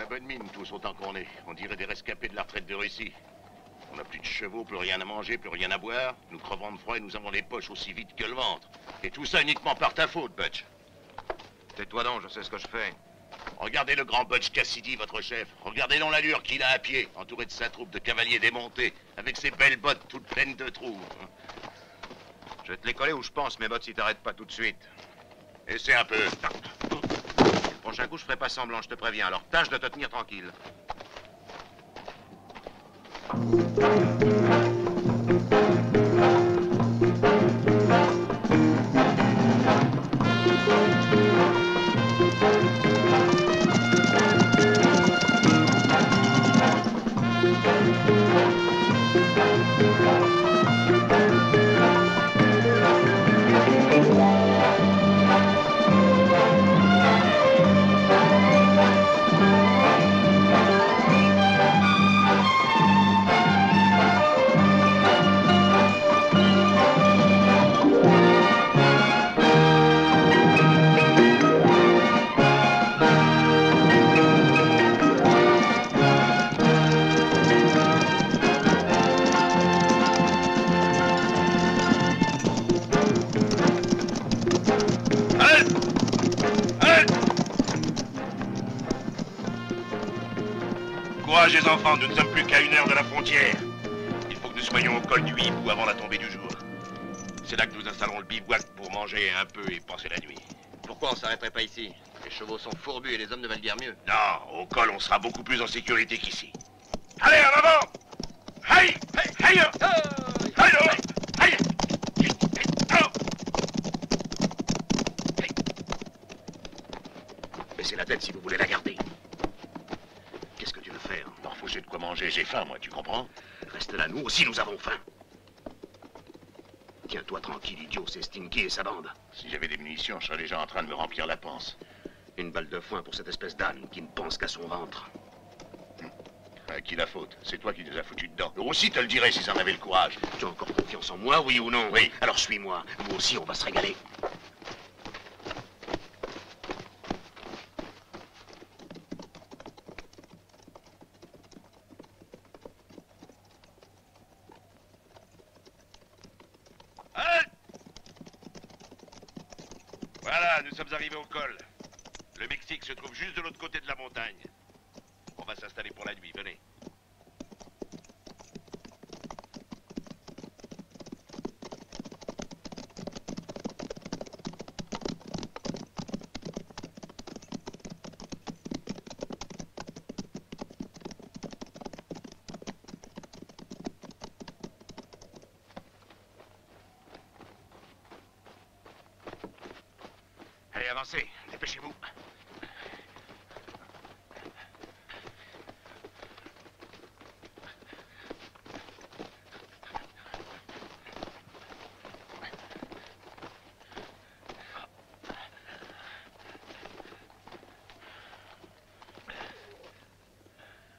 On a bonne mine tous autant qu'on est. On dirait des rescapés de la retraite de Russie. On n'a plus de chevaux, plus rien à manger, plus rien à boire. Nous crevons de froid et nous avons les poches aussi vite que le ventre. Et tout ça uniquement par ta faute, Butch. Tais-toi donc, je sais ce que je fais. Regardez le grand Butch Cassidy, votre chef. Regardez donc l'allure qu'il a à pied, entouré de sa troupe de cavaliers démontés, avec ses belles bottes toutes pleines de trous. Je vais te les coller où je pense, mes bottes, si t'arrêtes pas tout de suite. Essaie un peu. Le prochain coup, je ferai pas semblant, je te préviens. Alors tâche de te tenir tranquille. Courage les enfants, nous ne sommes plus qu'à 1 heure de la frontière. Il faut que nous soyons au col du Hibou avant la tombée du jour. C'est là que nous installerons le bivouac pour manger un peu et passer la nuit. Pourquoi on s'arrêterait pas ici? Les chevaux sont fourbus et les hommes ne valent guère mieux. Non, au col on sera beaucoup plus en sécurité qu'ici. Allez, en avant! Aïe! Aïe! Aïe! Aïe! Baissez la tête si vous voulez la garder. Qu'est-ce que tu veux faire? Parfois j'ai de quoi manger, j'ai faim moi, tu comprends? Reste là, nous aussi nous avons faim. Tiens-toi tranquille, idiot, c'est Stinky et sa bande. Si j'avais des munitions, je serais déjà en train de me remplir la panse. Une balle de foin pour cette espèce d'âne qui ne pense qu'à son ventre. À qui la faute? C'est toi qui nous as foutus dedans. Eux aussi te le dirais s'ils en avaient le courage. Tu as encore confiance en moi, oui ou non? Oui. Alors suis-moi. Nous aussi, on va se régaler. Voilà, nous sommes arrivés au col. Le Mexique se trouve juste de l'autre côté de la montagne. On va s'installer pour la nuit, venez. Allez, avancez, dépêchez-vous.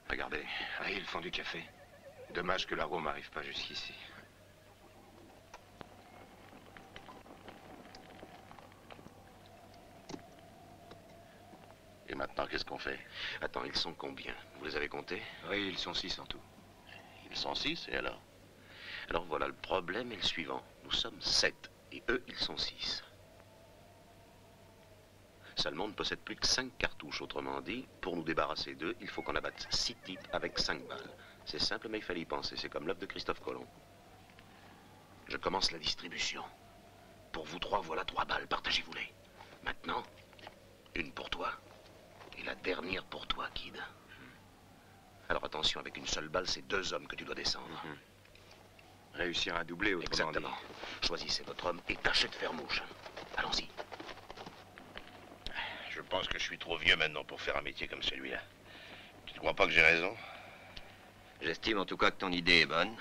Regardez, là, ils font du café. Dommage que l'arôme n'arrive pas jusqu'ici. Et maintenant, qu'est-ce qu'on fait? Attends, ils sont combien? Vous les avez comptés? Oui, ils sont 6 en tout. Ils sont 6, et alors? Alors voilà, le problème est le suivant. Nous sommes 7, et eux, ils sont 6. Seulement, on ne possède plus que 5 cartouches. Autrement dit, pour nous débarrasser d'eux, il faut qu'on abatte 6 types avec 5 balles. C'est simple, mais il fallait y penser. C'est comme l'œuvre de Christophe Colomb. Je commence la distribution. Pour vous 3, voilà 3 balles. Partagez-vous-les. Maintenant, une pour toi. Et la dernière pour toi, Kid. Alors attention, avec une seule balle, c'est 2 hommes que tu dois descendre. Réussir à doubler, autrement Exactement. dit. Choisissez votre homme et tâchez de faire mouche. Allons-y. Je pense que je suis trop vieux maintenant pour faire un métier comme celui-là. Tu ne crois pas que j'ai raison? J'estime en tout cas que ton idée est bonne.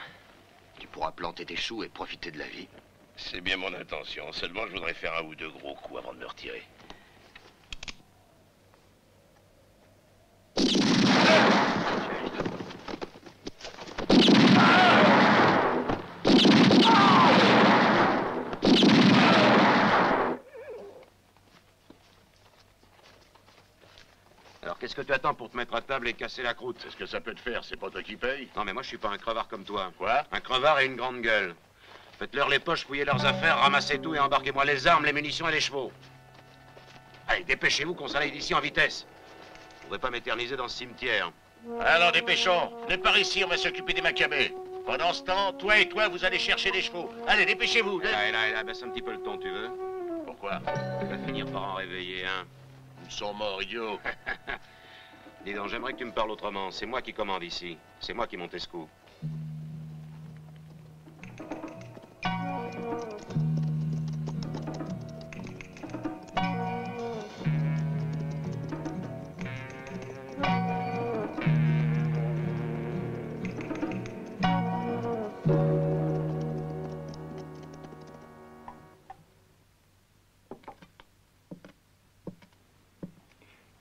Tu pourras planter tes choux et profiter de la vie. C'est bien mon intention. Seulement, je voudrais faire 1 ou 2 gros coups avant de me retirer. Alors qu'est-ce que tu attends pour te mettre à table et casser la croûte? C'est ce que ça peut te faire, c'est pas toi qui paye. Non, mais moi, je suis pas un crevard comme toi. Quoi? Un crevard et une grande gueule. Faites-leur les poches, fouillez leurs affaires, ramassez tout et embarquez-moi les armes, les munitions et les chevaux. Allez, dépêchez-vous qu'on s'en aille d'ici en vitesse. Je voudrais pas m'éterniser dans ce cimetière. Alors, dépêchons. Venez par ici, on va s'occuper des macabées. Pendant ce temps, toi et toi, vous allez chercher les chevaux. Allez, dépêchez-vous. Là, baisse un petit peu le ton, tu veux? Pourquoi? Tu vas finir par en réveiller, hein. Ils sont morts, idiots. Dis donc, j'aimerais que tu me parles autrement. C'est moi qui commande ici. C'est moi qui monte ce coup.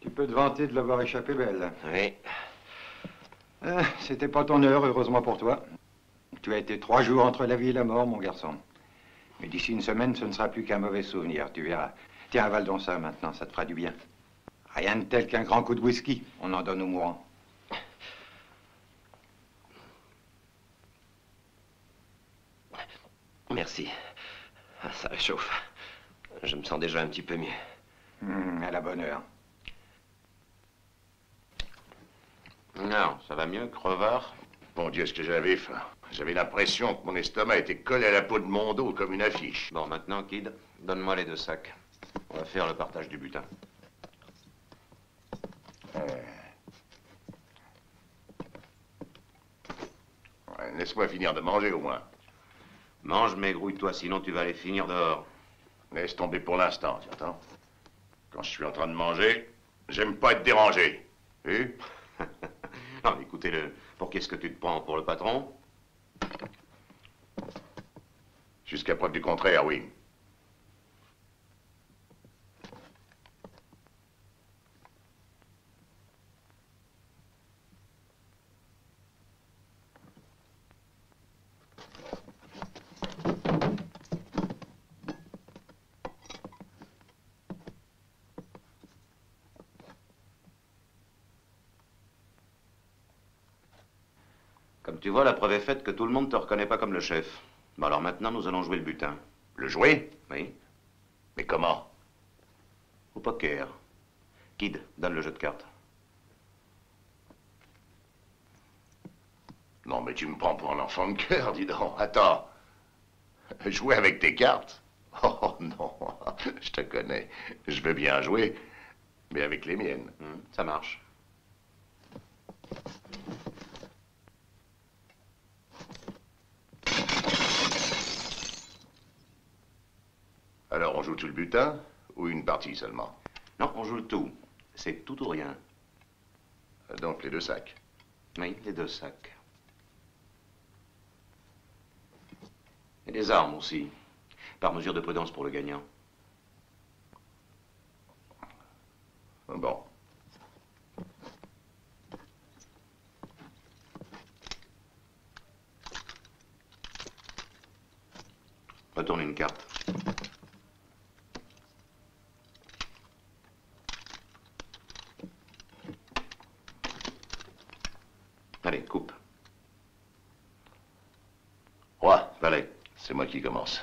Tu peux te vanter de l'avoir échappé belle. Oui. C'était pas ton heure, heureusement pour toi. Tu as été 3 jours entre la vie et la mort, mon garçon. Mais d'ici une semaine, ce ne sera plus qu'un mauvais souvenir, tu verras. Tiens, avale donc ça maintenant, ça te fera du bien. Rien de tel qu'un grand coup de whisky, on en donne aux mourants. Merci. Ah, ça réchauffe. Je me sens déjà un petit peu mieux. À la bonne heure. Non, ça va mieux, crevard? Mon Dieu, ce que j'avais faim. J'avais l'impression que mon estomac était collé à la peau de mon dos comme une affiche. Bon, maintenant, Kid, donne-moi les 2 sacs. On va faire le partage du butin. Ouais, laisse-moi finir de manger au moins. Mange, mais grouille-toi, sinon tu vas aller finir dehors. Laisse tomber pour l'instant, tu entends? Quand je suis en train de manger, j'aime pas être dérangé. Vu? Non, mais écoutez-le. Pour qu'est-ce que tu te prends? Pour le patron? Jusqu'à preuve du contraire, oui. Comme tu vois, la preuve est faite que tout le monde ne te reconnaît pas comme le chef. Bon, alors maintenant, nous allons jouer le butin. Le jouer? Oui? Mais comment? Au poker. Kid, donne le jeu de cartes. Non, mais tu me prends pour un enfant de cœur, dis donc. Attends. Jouer avec tes cartes? Oh non, je te connais. Je veux bien jouer, mais avec les miennes. Ça marche. Alors, on joue tout le butin ou une partie seulement? Non, on joue le tout. C'est tout ou rien. Donc, les 2 sacs. Oui, les 2 sacs. Et des armes aussi. Par mesure de prudence pour le gagnant. Bon. Retourne une carte. Allez, coupe. Roi, Valet. c'est moi qui commence.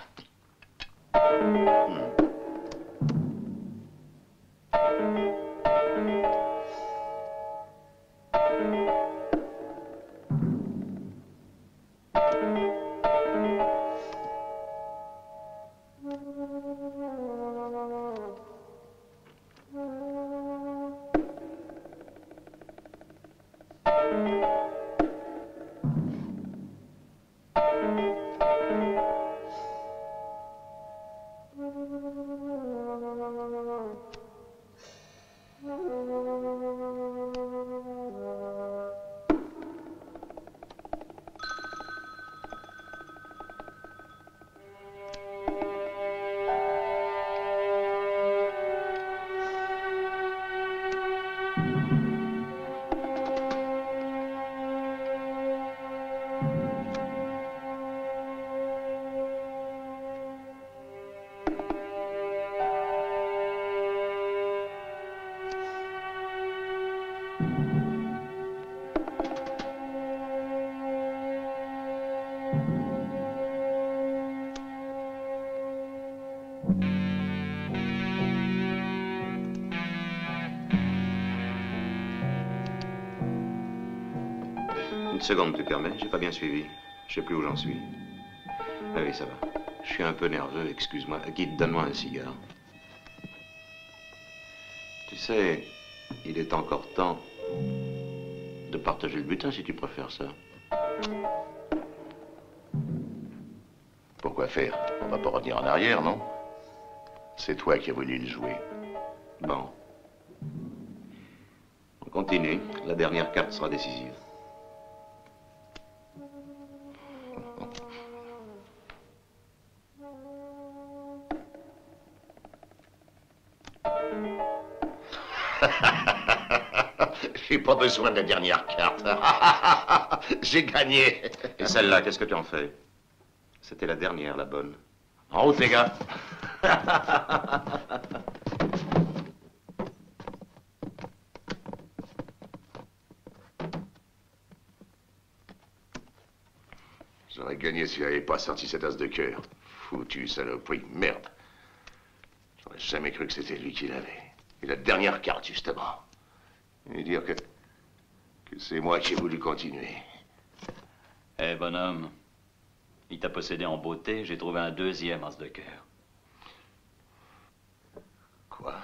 Une seconde, tu permets? J'ai pas bien suivi. Je sais plus où j'en suis. Ah oui, ça va. Je suis un peu nerveux, excuse-moi. Guide, donne-moi un cigare. Tu sais, il est encore temps de partager le butin, si tu préfères ça. Pourquoi faire? On va pas revenir en arrière, non? C'est toi qui as voulu le jouer. Bon. On continue. La dernière carte sera décisive. J'ai pas besoin de la dernière carte. J'ai gagné. Et celle-là, qu'est-ce que tu en fais? C'était la dernière, la bonne. En route, les gars. J'aurais gagné s'il n'avait pas sorti cette as de cœur. Foutu saloperie, merde. J'aurais jamais cru que c'était lui qui l'avait. Et la dernière carte, justement. Et dire que c'est moi qui ai voulu continuer. Eh, bonhomme, il t'a possédé en beauté, j'ai trouvé un deuxième as de cœur. Quoi?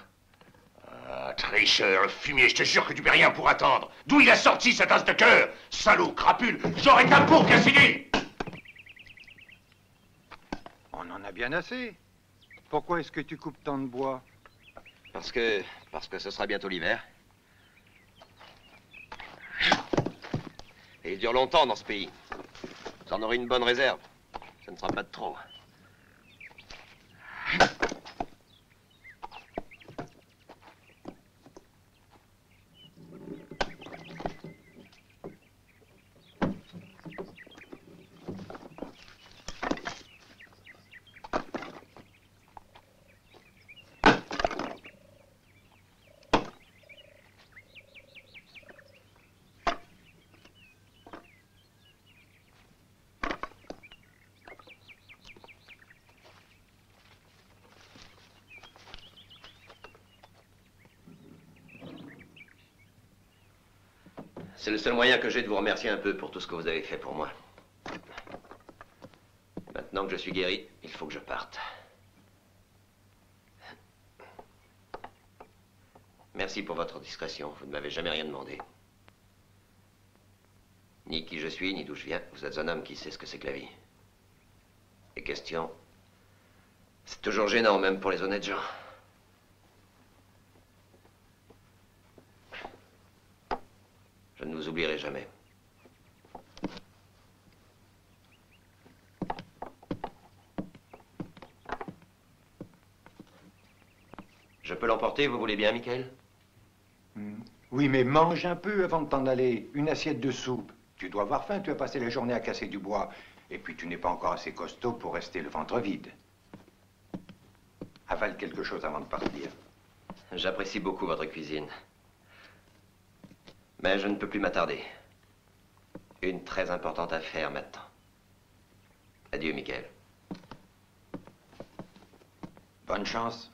Ah, tricheur, fumier, je te jure que tu peux rien pour attendre. D'où il a sorti cette as de cœur? Salaud, crapule, j'aurais ta peau, Cassini! On en a bien assez. Pourquoi est-ce que tu coupes tant de bois? Parce que ce sera bientôt l'hiver. Et il dure longtemps dans ce pays. Vous en aurez une bonne réserve. Ça ne sera pas de trop. C'est le seul moyen que j'ai de vous remercier un peu pour tout ce que vous avez fait pour moi. Maintenant que je suis guéri, il faut que je parte. Merci pour votre discrétion. Vous ne m'avez jamais rien demandé. Ni qui je suis, ni d'où je viens. Vous êtes un homme qui sait ce que c'est que la vie. Les questions, c'est toujours gênant, même pour les honnêtes gens. Je ne vous oublierai jamais. Je peux l'emporter, vous voulez bien, Michael? Oui, mais mange un peu avant de t'en aller. Une assiette de soupe. Tu dois avoir faim, tu as passé la journée à casser du bois. Et puis tu n'es pas encore assez costaud pour rester le ventre vide. Avale quelque chose avant de partir. J'apprécie beaucoup votre cuisine. Mais je ne peux plus m'attarder. Une très importante affaire m'attend. Adieu, Michael. Bonne chance.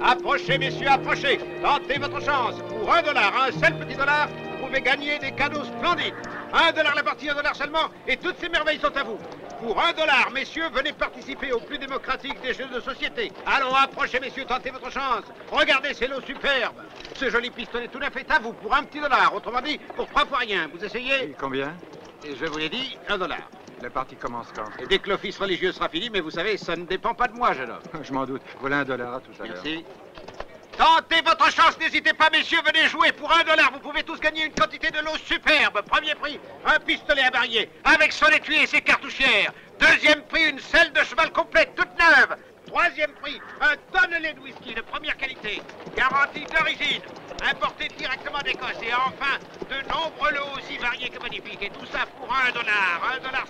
Approchez, messieurs, approchez. Tentez votre chance. Pour $1, un seul petit dollar, vous pouvez gagner des cadeaux splendides. $1 la partie, $1 seulement, et toutes ces merveilles sont à vous. Pour $1, messieurs, venez participer au plus démocratique des jeux de société. Allons, approchez, messieurs, tentez votre chance. Regardez ces lots superbes. Ce joli pistolet tout à fait à vous, pour un petit dollar. Autrement dit, pour 3 fois rien. Vous essayez? Et combien? Et je vous l'ai dit, $1. La partie commence quand? Et dès que l'office religieux sera fini, mais vous savez, ça ne dépend pas de moi, jeune homme. Je m'en doute. Voilà $1 à tout à l'heure. Merci. Tentez votre chance, n'hésitez pas, messieurs, venez jouer pour $1. Vous pouvez tous gagner une quantité de lots superbe. Premier prix, un pistolet à barillet, avec son étui et ses cartouchières. Deuxième prix, une selle de cheval complète, toute neuve. Troisième prix, un tonnelet de whisky de première qualité, garantie d'origine, importé directement d'Écosse. Et enfin, de nombreux lots aussi variés que magnifiques. Et tout ça pour $1. $1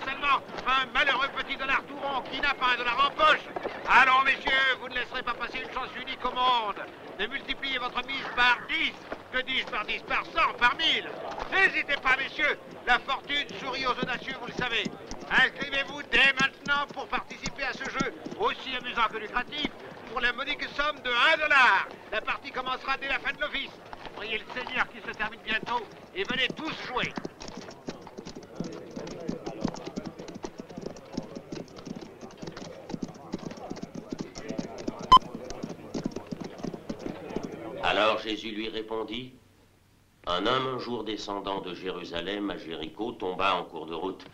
seulement, un malheureux petit dollar tout rond qui n'a pas $1 en poche. Allons, messieurs, vous ne laisserez pas passer une chance unique au monde de multiplier votre mise par 10. Que dis-je par 10? Par 100, par 1000. N'hésitez pas, messieurs. La fortune sourit aux audacieux, vous le savez. Inscrivez-vous dès maintenant pour participer à ce jeu aussi amusant que lucratif pour la modique somme de $1. La partie commencera dès la fin de l'office. Priez le Seigneur qui se termine bientôt et venez tous jouer. Alors Jésus lui répondit, un homme un jour descendant de Jérusalem à Jéricho tomba en cours de route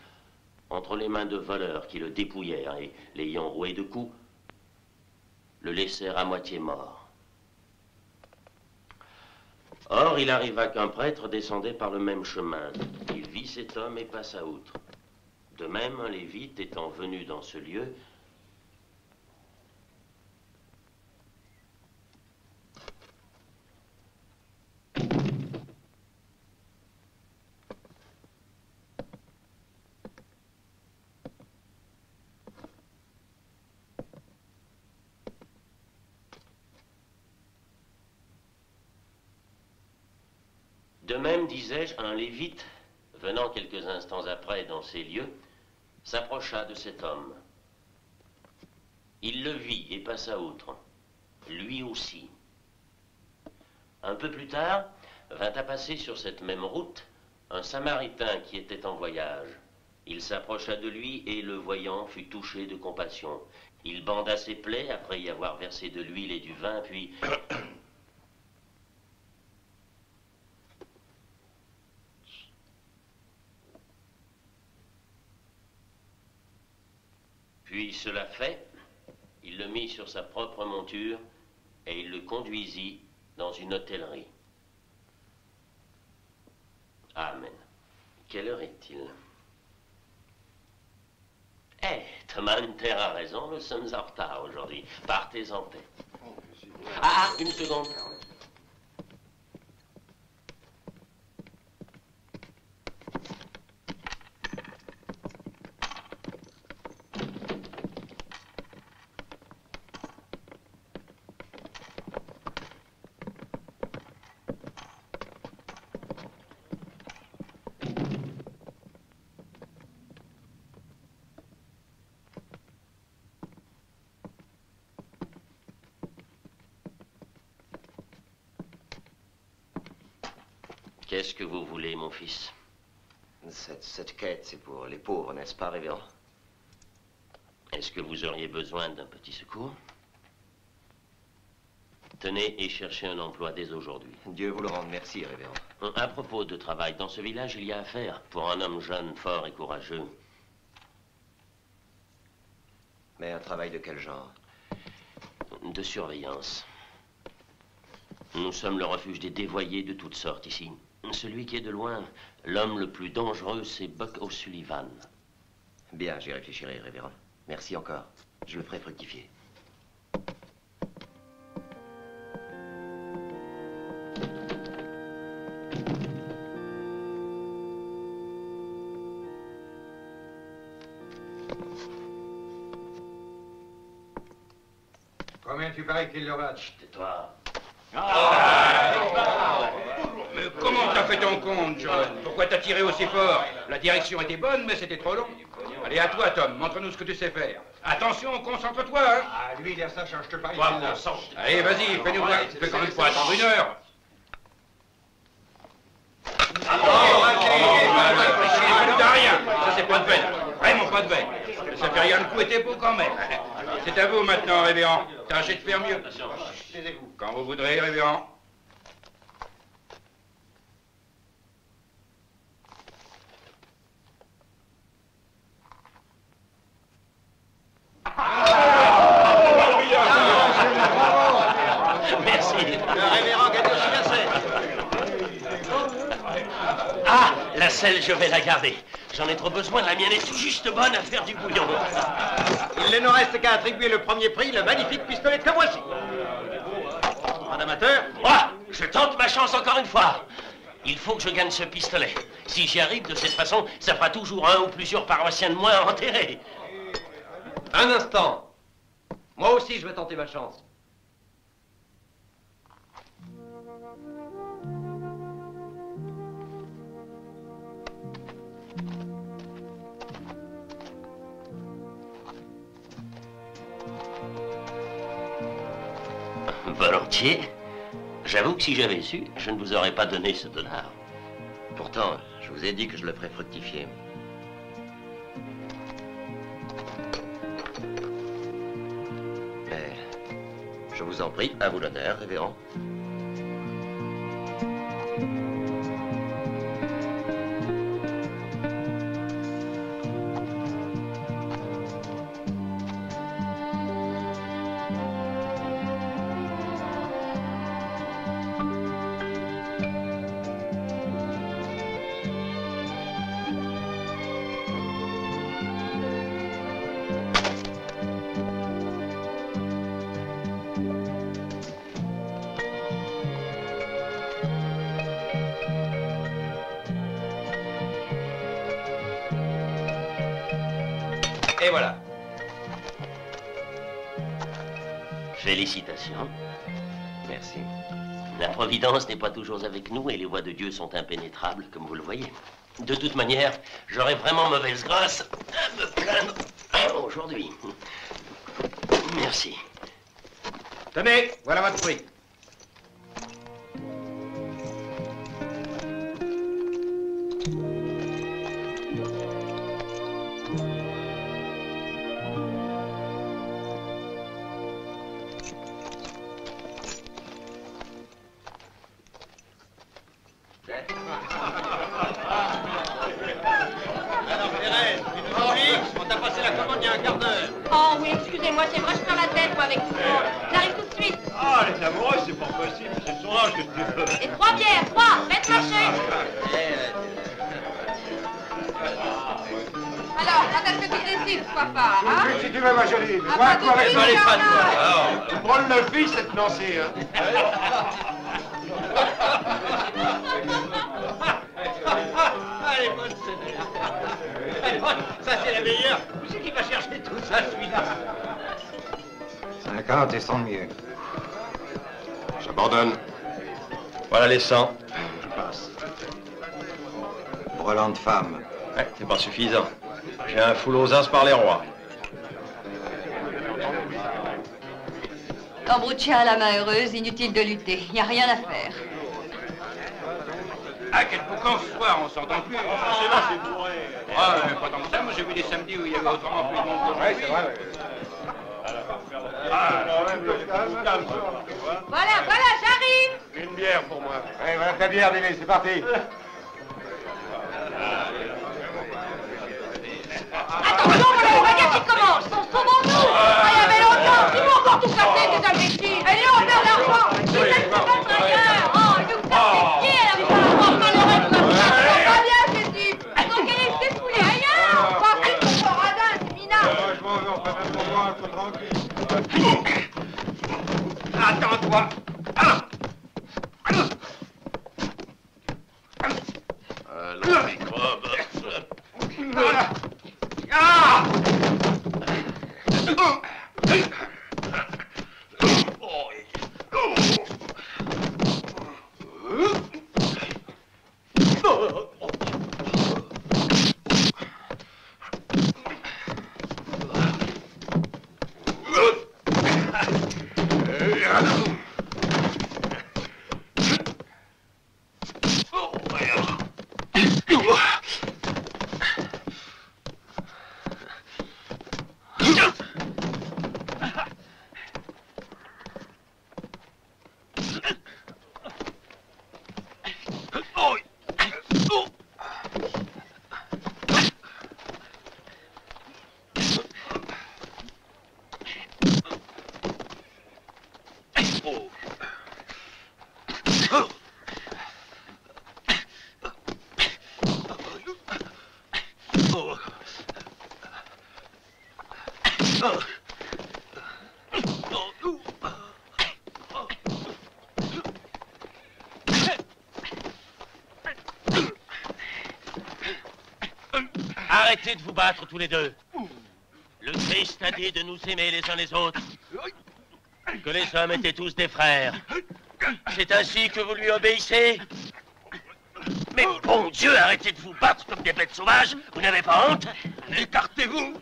entre les mains de voleurs qui le dépouillèrent et, l'ayant roué de coups, le laissèrent à moitié mort. Or, il arriva qu'un prêtre descendait par le même chemin. Il vit cet homme et passa outre. De même, un lévite étant venu dans ce lieu, de même, disais-je, un lévite, venant quelques instants après dans ces lieux, s'approcha de cet homme. Il le vit et passa outre, lui aussi. Un peu plus tard, vint à passer sur cette même route un Samaritain qui était en voyage. Il s'approcha de lui et, le voyant, fut touché de compassion. Il banda ses plaies après y avoir versé de l'huile et du vin, puis... Puis cela fait, il le mit sur sa propre monture et il le conduisit dans une hôtellerie. Amen. Quelle heure est-il? Eh, Thomas Hunter a raison, nous sommes en retard aujourd'hui. Partez en paix. Ah, une seconde. Qu'est-ce que vous voulez, mon fils? Cette quête, c'est pour les pauvres, n'est-ce pas, révérend? Est-ce que vous auriez besoin d'un petit secours? Tenez et cherchez un emploi dès aujourd'hui. Dieu vous le rende, merci, révérend. À propos de travail, dans ce village, il y a affaire pour un homme jeune, fort et courageux. Mais un travail de quel genre? De surveillance. Nous sommes le refuge des dévoyés de toutes sortes ici. Celui qui est de loin, l'homme le plus dangereux, c'est Buck O'Sullivan. Bien, j'y réfléchirai, révérend. Merci encore. Je le ferai fructifier. Combien tu paries qu'il le rate? Tais-toi. Mais comment t'as fait ton compte, John? Pourquoi t'as tiré aussi fort? La direction était bonne, mais c'était trop long. Allez, à toi, Tom. Montre-nous ce que tu sais faire. Attention, concentre-toi, hein. Ah, lui, il a ça, change-te pas. Toi, concentre. Allez, vas-y, fais-nous voir. Tu fais quand même pas attendre 1 heure. De rien. Ça, c'est pas de peine. Vraiment pas de peine. Ça fait rien de coup et t'es beau quand même. C'est à vous maintenant, révérend. Tâchez de faire mieux. Taisez-vous. Quand vous voudrez, révérend. Merci. Le révérend gagne aussi la selle. Ah, la selle, je vais la garder. J'en ai trop besoin, la mienne est tout juste bonne à faire du bouillon. Il ne nous reste qu'à attribuer le premier prix, le magnifique pistolet que voici. Un amateur. Moi, je tente ma chance encore une fois. Il faut que je gagne ce pistolet. Si j'y arrive de cette façon, ça fera toujours un ou plusieurs paroissiens de moins enterrés. Un instant. Moi aussi, je vais tenter ma chance. Volontiers. J'avoue que si j'avais su, je ne vous aurais pas donné ce $. Pourtant, je vous ai dit que je le ferais fructifier. Mais, je vous en prie, à vous l'honneur, révérend. Et voilà. Félicitations. Merci. La Providence n'est pas toujours avec nous et les voies de Dieu sont impénétrables, comme vous le voyez. De toute manière, j'aurais vraiment mauvaise grâce à me plaindre aujourd'hui. Merci. Tenez, voilà votre prix. Alors, Thérèse, tu nous ennuies? On t'a passé la commande il y a un quart d'heure. Oh oui, excusez-moi, c'est vrai, je perds la tête, moi, avec tout ça. J'arrive tout de suite. Ah, les amoureux, c'est pas possible. C'est son âge que tu veux. Et 3 bières, 3, faites marcher. Alors, quand est-ce que tu décides, Coiffard, hein? Si tu veux, ma jolie. Ah, Moi, pas quoi tout de avec suite, toi, les Bernard. pattes, toi. Alors, prends le fils, cette Nancy, hein. Allez, bonne celle-là. Ça, c'est la meilleure. C'est qui va chercher tout ça, celui-là? 50 et 100 de mieux. J'abandonne. Voilà les 100. Je passe. Brelan de femme. Ouais, c'est pas suffisant. J'ai un foule aux as par les rois. Cambrouccia a la main heureuse, inutile de lutter. Il n'y a rien à faire. Ah, quel boucan ce soir, on s'entend plus. C'est là, c'est bourré. Ah, mais pas tant que ça, moi j'ai vu des samedis où il y avait autrement plus de monde qu'aujourd'hui. Ouais, c'est vrai. Voilà, voilà, j'arrive. Une bière pour moi. Allez, voilà ta bière, Déné, c'est parti. Attention, voilà le baguette qui commence. Sauvons-nous. Ah, il y avait longtemps. Ils vont encore tout casser, ces imbéciles. Allez, on perd l'argent. Ils laissent pas battre ailleurs. Oh, ils nous tapent les pieds, là, putain. Oh, malheureux, quoi. Ils sont pas bien, ces types. Ils ont qu'à laisser fouler ailleurs. Pas qu'ils sont pas radins, c'est minable. Je m'en vais, on fait même pour moi, faut tranquille. Attends-toi. Alors, microbe. Voilà. Ah! Arrêtez de vous battre tous les deux. Le Christ a dit de nous aimer les uns les autres. Que les hommes étaient tous des frères. C'est ainsi que vous lui obéissez? Mais bon Dieu, arrêtez de vous battre comme des bêtes sauvages. Vous n'avez pas honte? Écartez-vous.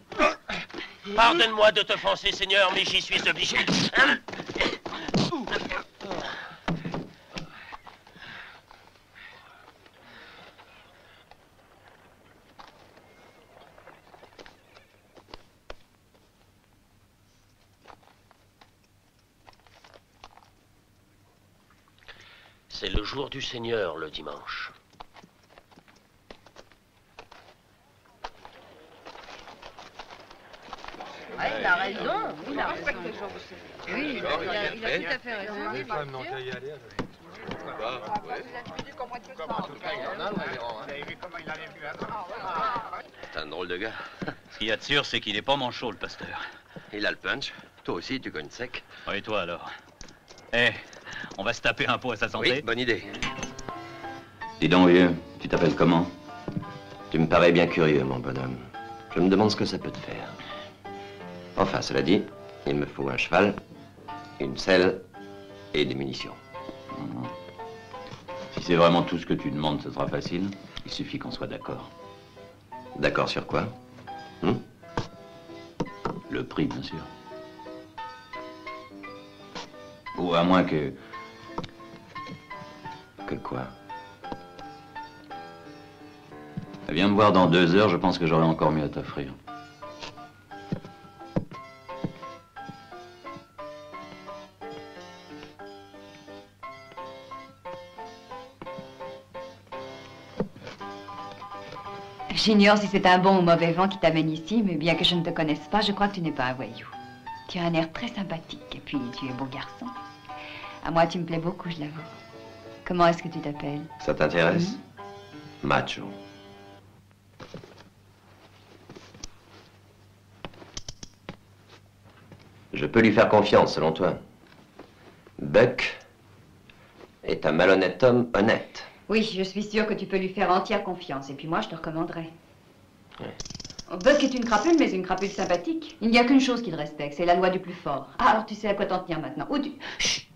Pardonne-moi de t'offenser, Seigneur, mais j'y suis obligé. Hein? C'est le jour du Seigneur, le dimanche. Ah, il a raison, il a raison. Oui, il a tout à fait raison. Les femmes n'ont qu'à y aller. C'est un drôle de gars. Ce qu'il y a de sûr, c'est qu'il est pas manchot, le pasteur. Il a le punch. Toi aussi, tu cognes sec. Et toi, alors? Eh, on va se taper un pot à sa santé? Oui, bonne idée. Dis donc, vieux, tu t'appelles comment? Tu me parais bien curieux, mon bonhomme. Je me demande ce que ça peut te faire. Enfin, cela dit, il me faut un cheval, une selle et des munitions. Si c'est vraiment tout ce que tu demandes, ce sera facile. Il suffit qu'on soit d'accord. D'accord sur quoi? Le prix, bien sûr. Ou à moins que... Que quoi? Viens me voir dans 2 heures, je pense que j'aurai encore mieux à t'offrir. J'ignore si c'est un bon ou mauvais vent qui t'amène ici, mais bien que je ne te connaisse pas, je crois que tu n'es pas un voyou. Tu as un air très sympathique, et puis tu es beau garçon. À moi, tu me plais beaucoup, je l'avoue. Comment est-ce que tu t'appelles? Ça t'intéresse? Macho. Je peux lui faire confiance, selon toi. Buck est un malhonnête homme honnête. Oui, je suis sûre que tu peux lui faire entière confiance, et puis moi, je te recommanderais. Ouais. Buck est une crapule, mais une crapule sympathique. Il n'y a qu'une chose qu'il respecte, c'est la loi du plus fort. Ah, alors tu sais à quoi t'en tenir maintenant. Ou tu... Chut.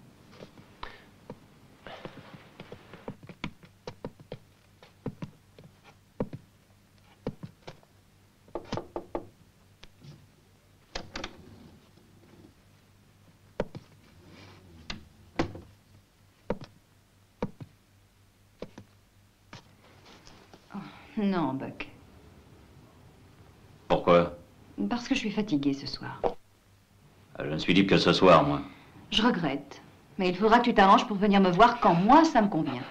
Non, Buck. Pourquoi? Parce que je suis fatiguée ce soir. Je ne suis libre que ce soir, moi. Je regrette. Mais il faudra que tu t'arranges pour venir me voir quand moi, ça me convient.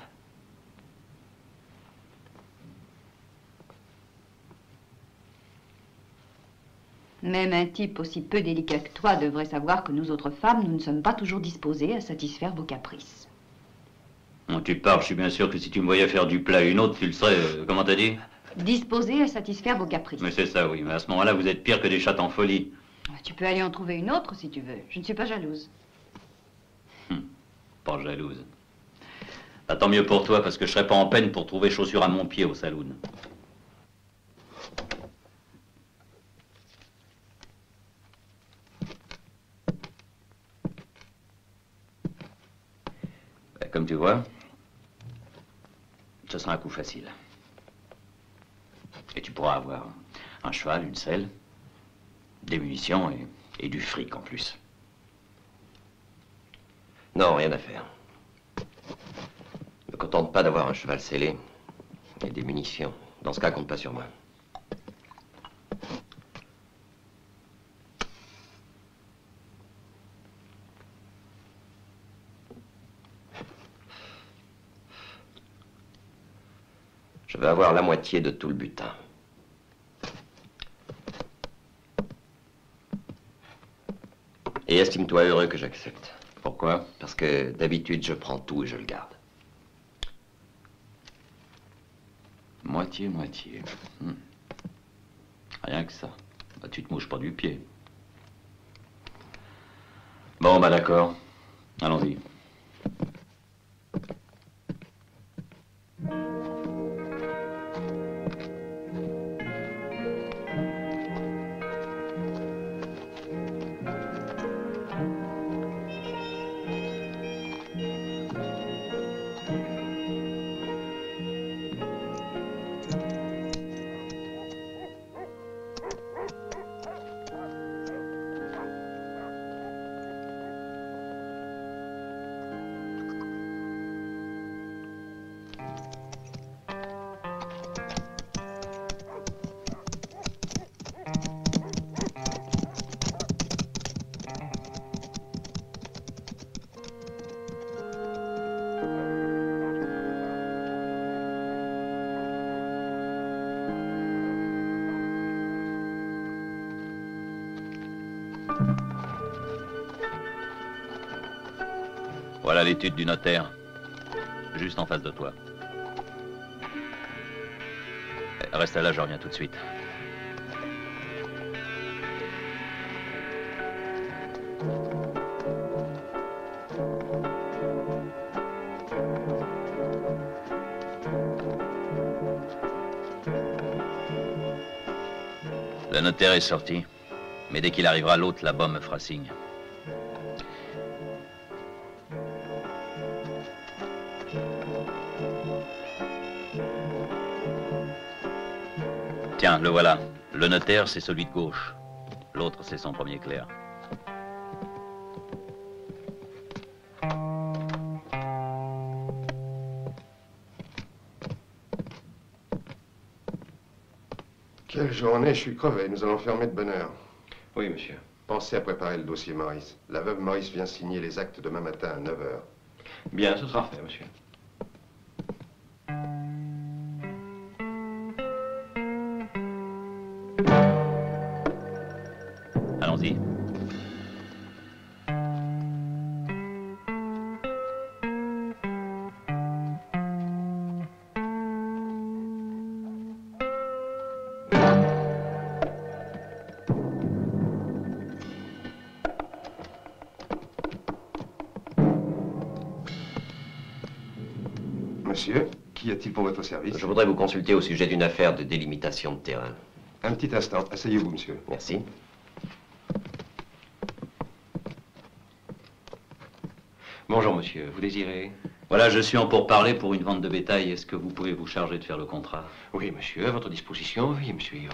Même un type aussi peu délicat que toi devrait savoir que nous autres femmes, nous ne sommes pas toujours disposées à satisfaire vos caprices. Bon, tu parles, je suis bien sûr que si tu me voyais faire du plat à une autre, tu le serais, comment t'as dit? Disposées à satisfaire vos caprices. Mais c'est ça, oui. Mais à ce moment-là, vous êtes pire que des chattes en folie. Tu peux aller en trouver une autre si tu veux. Je ne suis pas jalouse. Pas jalouse. Bah, tant mieux pour toi, parce que je serais pas en peine pour trouver chaussures à mon pied au saloon. Bah, comme tu vois, ce sera un coup facile. Et tu pourras avoir un cheval, une selle, des munitions et du fric en plus. Non, rien à faire. Ne me contente pas d'avoir un cheval scellé et des munitions. Dans ce cas, compte pas sur moi. Je vais avoir la moitié de tout le butin. Et estime-toi heureux que j'accepte. Pourquoi? Parce que d'habitude, je prends tout et je le garde. Moitié, moitié. Rien que ça. Bah, tu te mouches pas du pied. Bon, bah d'accord. Allons-y. Voilà l'étude du notaire, juste en face de toi. Reste là, je reviens tout de suite. Le notaire est sorti, mais dès qu'il arrivera, l'autre là-bas me fera signe. Tiens, le voilà. Le notaire, c'est celui de gauche. L'autre, c'est son premier clerc. Quelle journée, je suis crevé. Nous allons fermer de bonne heure. Oui, monsieur. Pensez à préparer le dossier Maurice. La veuve Maurice vient signer les actes demain matin à 9 h. Bien, ce sera fait, monsieur. Allons-y. Monsieur, qu'y a-t-il pour votre service? Je voudrais vous consulter au sujet d'une affaire de délimitation de terrain. Un petit instant. Asseyez-vous, monsieur. Merci. Bonjour, monsieur. Vous désirez? Voilà, je suis en pourparlers pour une vente de bétail. Est-ce que vous pouvez vous charger de faire le contrat? Oui, monsieur. À votre disposition. Veuillez me suivre.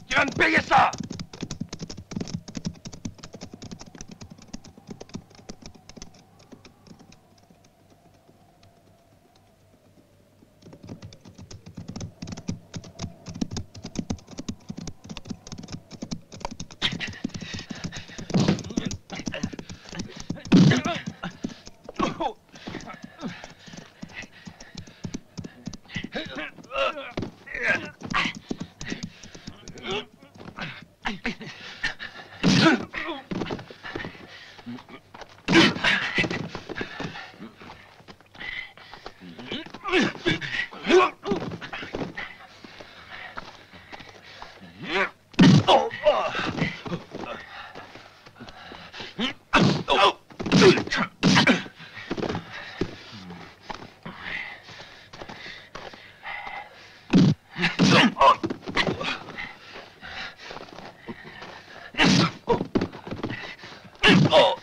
Tu vas me payer ça! Oh.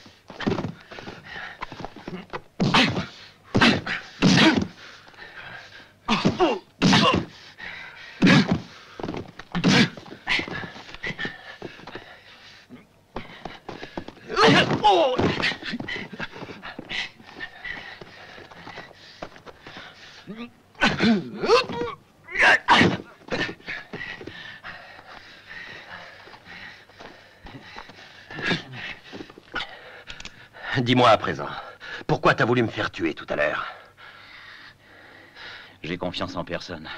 Dis-moi à présent, pourquoi t'as voulu me faire tuer tout à l'heure? J'ai confiance en personne.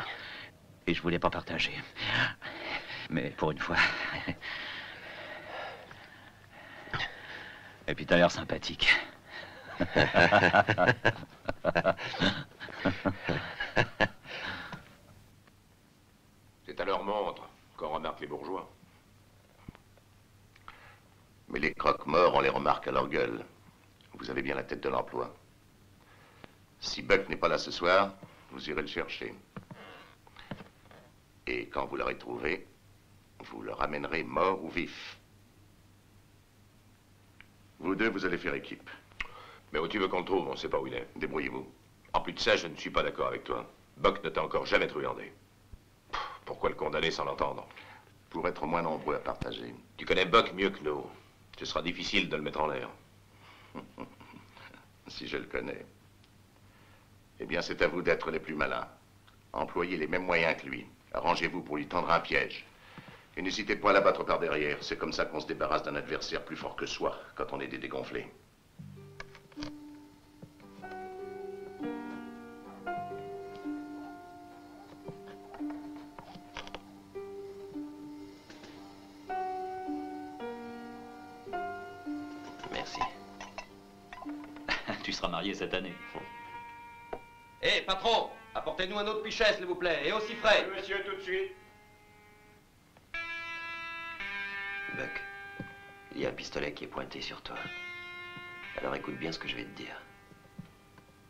Et je voulais pas partager. Mais pour une fois... Et puis t'as l'air sympathique. C'est à leur montre qu'on remarque les bourgeois. Mais les croque-morts, on les remarque à leur gueule. Vous avez bien la tête de l'emploi. Si Buck n'est pas là ce soir, vous irez le chercher. Et quand vous l'aurez trouvé, vous le ramènerez mort ou vif. Vous deux, vous allez faire équipe. Mais où tu veux qu'on le trouve? On ne sait pas où il est. Débrouillez-vous. En plus de ça, je ne suis pas d'accord avec toi. Buck ne t'a encore jamais truandé. Pourquoi le condamner sans l'entendre? Pour être moins nombreux à partager. Tu connais Buck mieux que nous. Ce sera difficile de le mettre en l'air. Si je le connais. Eh bien, c'est à vous d'être les plus malins. Employez les mêmes moyens que lui. Arrangez-vous pour lui tendre un piège. Et n'hésitez pas à l'abattre par derrière. C'est comme ça qu'on se débarrasse d'un adversaire plus fort que soi, quand on est des dégonflés. Merci. Tu seras marié cette année. Hé, patron, apportez-nous un autre pichet, s'il vous plaît, et aussi frais. Oui, monsieur, tout de suite. Buck, il y a un pistolet qui est pointé sur toi. Alors écoute bien ce que je vais te dire.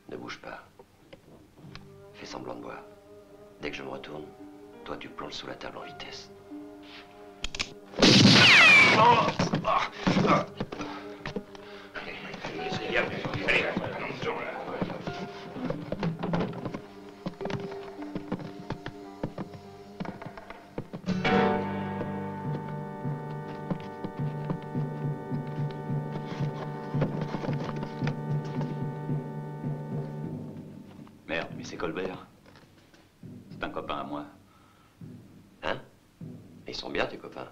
Ne bouge pas. Fais semblant de boire. Dès que je me retourne, toi tu plonges sous la table en vitesse. Merde, mais c'est Colbert. C'est un copain à moi. Hein? Ils sont bien tes copains.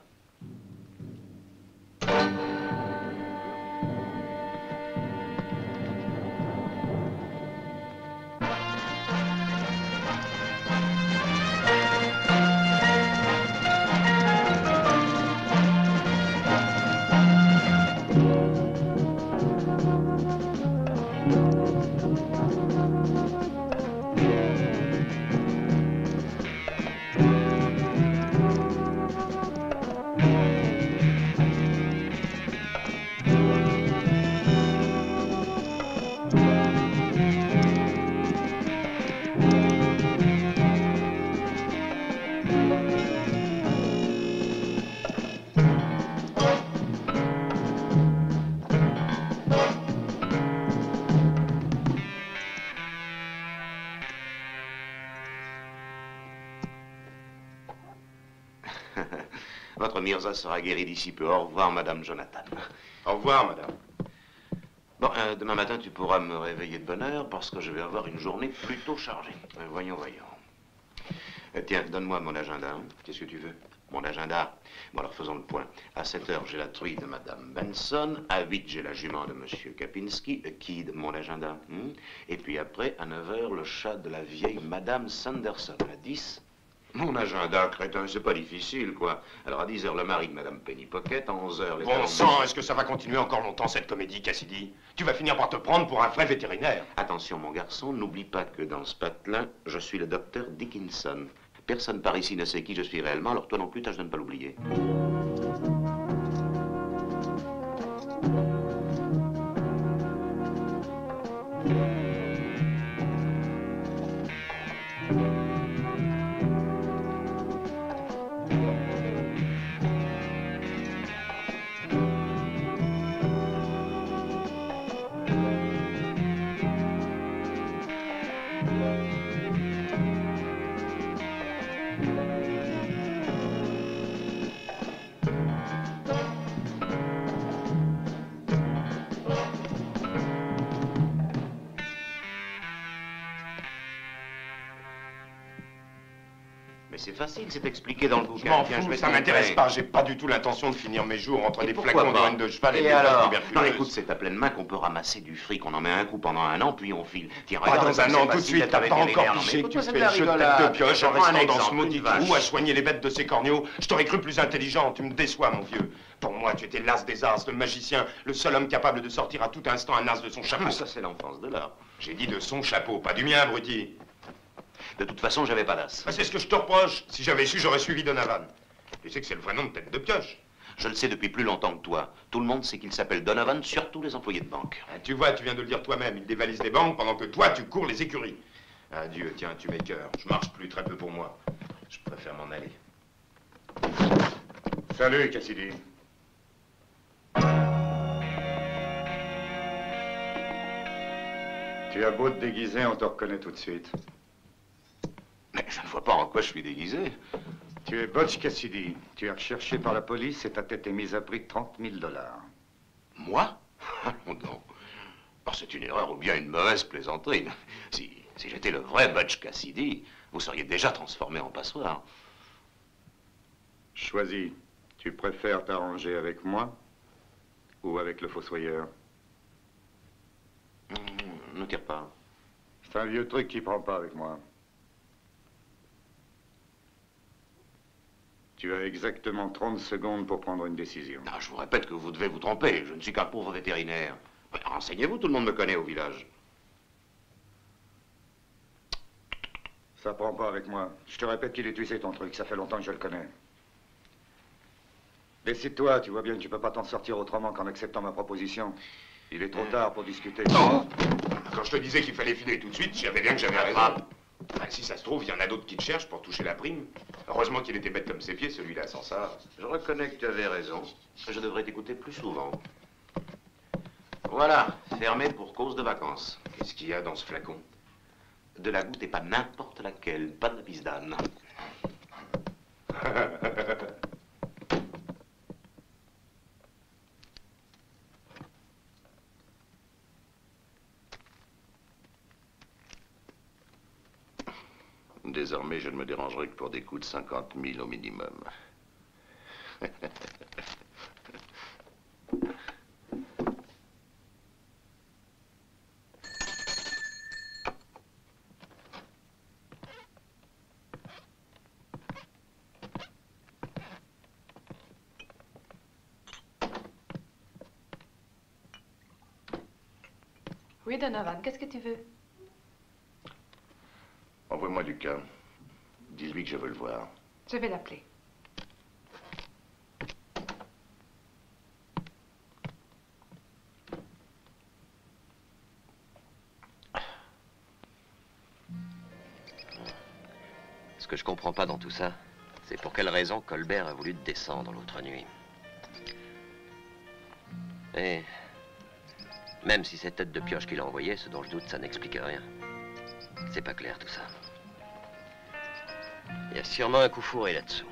Votre Mirza sera guéri d'ici peu. Au revoir, Madame Jonathan. Au revoir, madame. Bon, demain matin, tu pourras me réveiller de bonne heure parce que je vais avoir une journée plutôt chargée. Voyons. Tiens, donne-moi mon agenda. Hein. Qu'est-ce que tu veux? Mon agenda. Bon, alors faisons le point. À 7 heures, j'ai la truie de Madame Benson. À 8, j'ai la jument de Monsieur Kapinski. Qui de mon agenda. Et puis après, à 9 heures, le chat de la vieille Madame Sanderson. À 10, mon agenda, crétin, c'est pas difficile, quoi. Alors à 10 heures, le mari de Madame Penny Pocket. À 11 heures, les Bon talons- sang, est-ce que ça va continuer encore longtemps, cette comédie, Cassidy? Tu vas finir par te prendre pour un vrai vétérinaire. Attention, mon garçon, n'oublie pas que dans ce patelin, je suis le docteur Dickinson. Personne par ici ne sait qui je suis réellement, alors toi non plus, tâche de ne pas l'oublier. Mais c'est facile, c'est expliqué dans le bouquin. Je m'en Tiens, fous, vais ça te m'intéresse montrer. pas. J'ai pas du tout l'intention de finir mes jours entre des Pourquoi flacons de pas graines de cheval et des alors tuberculeuses. Non, écoute, c'est à pleine main qu'on peut ramasser du fric. On en met un coup pendant un an, puis on file. Tiens, Pas regarde, dans un c'est an, tout de facile suite, d'être t'as pas vétérinaire. encore Non, mais piché que tu écoute-moi, c'est fais de le la jeu de tête rigolade. de pioche Je en prends un restant dans ce exemple, maudit une vache. trou à soigner les bêtes de ces corneaux. Je t'aurais cru plus intelligent, tu me déçois, mon vieux. Pour moi, tu étais l'as des as, le magicien, le seul homme capable de sortir à tout instant un as de son chapeau. Ah, ça, c'est l'enfance de l'art. J'ai dit de son chapeau, pas du mien, abruti. De toute façon, j'avais pas d'as. Ah, c'est ce que je te reproche. Si j'avais su, j'aurais suivi Donovan. Tu sais que c'est le vrai nom de tête de pioche. Je le sais depuis plus longtemps que toi. Tout le monde sait qu'il s'appelle Donovan, surtout les employés de banque. Ah, tu vois, tu viens de le dire toi-même. Il dévalise les banques pendant que toi, tu cours les écuries. Adieu, tiens, tu m'écœures. Je marche plus très peu pour moi. Je préfère m'en aller. Salut, Cassidy. Tu as beau te déguiser, on te reconnaît tout de suite. Mais je ne vois pas en quoi je suis déguisé. Tu es Butch Cassidy. Tu es recherché par la police et ta tête est mise à prix de $30 000. Moi? Allons donc. Oh, c'est une erreur ou bien une mauvaise plaisanterie. Si j'étais le vrai Butch Cassidy, vous seriez déjà transformé en passoire. Choisis. Tu préfères t'arranger avec moi ou avec le fossoyeur? Ne tire pas. C'est un vieux truc qui prend pas avec moi. Tu as exactement 30 secondes pour prendre une décision. Ah, je vous répète que vous devez vous tromper. Je ne suis qu'un pauvre vétérinaire. Renseignez-vous, tout le monde me connaît au village. Ça prend pas avec moi. Je te répète qu'il est usé ton truc. Ça fait longtemps que je le connais. Décide-toi, tu vois bien que tu peux pas t'en sortir autrement qu'en acceptant ma proposition. Il est trop tard pour discuter. Non! Quand je te disais qu'il fallait filer tout de suite, je savais bien que j'avais raison. Ah, si ça se trouve, il y en a d'autres qui te cherchent pour toucher la prime. Heureusement qu'il était bête comme ses pieds, celui-là, sans ça. Je reconnais que tu avais raison. Je devrais t'écouter plus souvent. Voilà, fermé pour cause de vacances. Qu'est-ce qu'il y a dans ce flacon? De la goutte et pas n'importe laquelle, pas de la pisse d'âne. Désormais, je ne me dérangerai que pour des coups de 50 000 au minimum. Oui, Donovan, qu'est-ce que tu veux? Envoie-moi Lucas. Dis-lui que je veux le voir. Je vais l'appeler. Ce que je comprends pas dans tout ça, c'est pour quelle raison Colbert a voulu te descendre l'autre nuit. Et même si c'est tête de pioche qu'il a envoyé, ce dont je doute, ça n'explique rien. C'est pas clair tout ça. Il y a sûrement un coup fourré là-dessous.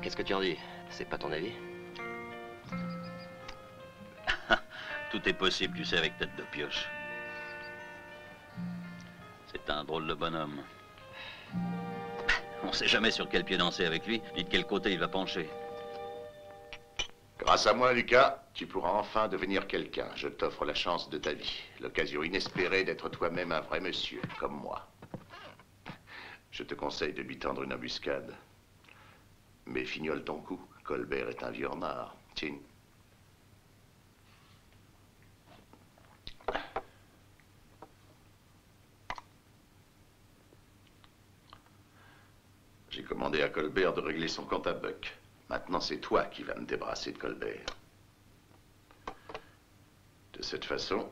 Qu'est-ce que tu en dis? C'est pas ton avis? Tout est possible, tu sais, avec tête de pioche. C'est un drôle de bonhomme. On sait jamais sur quel pied danser avec lui, ni de quel côté il va pencher. Grâce à moi, Lucas, tu pourras enfin devenir quelqu'un. Je t'offre la chance de ta vie. L'occasion inespérée d'être toi-même un vrai monsieur, comme moi. Je te conseille de lui tendre une embuscade. Mais fignole ton coup. Colbert est un vieux renard. Tiens. J'ai commandé à Colbert de régler son compte à Buck. Maintenant, c'est toi qui vas me débarrasser de Colbert. De cette façon,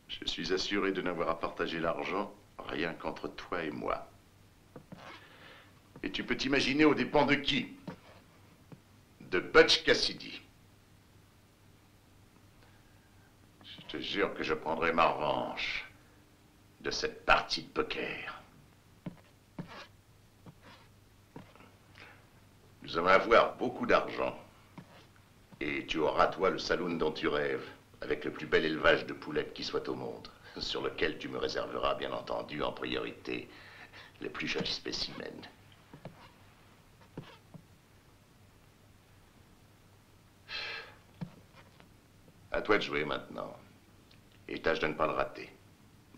je suis assuré de n'avoir à partager l'argent rien qu'entre toi et moi. Et tu peux t'imaginer aux dépens de qui? De Butch Cassidy. Je te jure que je prendrai ma revanche de cette partie de poker. Nous allons avoir beaucoup d'argent. Et tu auras, toi, le saloon dont tu rêves, avec le plus bel élevage de poulettes qui soit au monde. sur lequel tu me réserveras, bien entendu, en priorité, les plus jolis spécimens. À toi de jouer maintenant. Et tâche de ne pas le rater.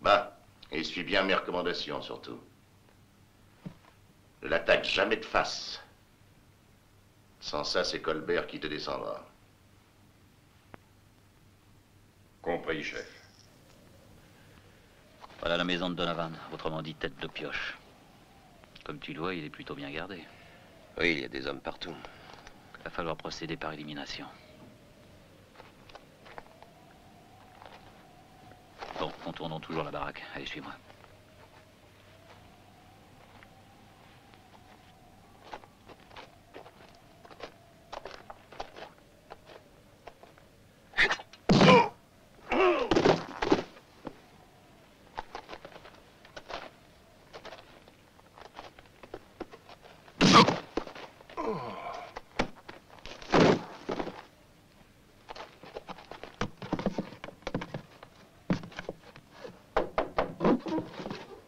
Bah, et suis bien mes recommandations, surtout. Ne l'attaque jamais de face. Sans ça, c'est Colbert qui te descendra. Compris, chef. Voilà la maison de Donovan, autrement dit tête de pioche. Comme tu le vois, il est plutôt bien gardé. Oui, il y a des hommes partout. Il va falloir procéder par élimination. Bon, contournons toujours la baraque. Allez, suis-moi.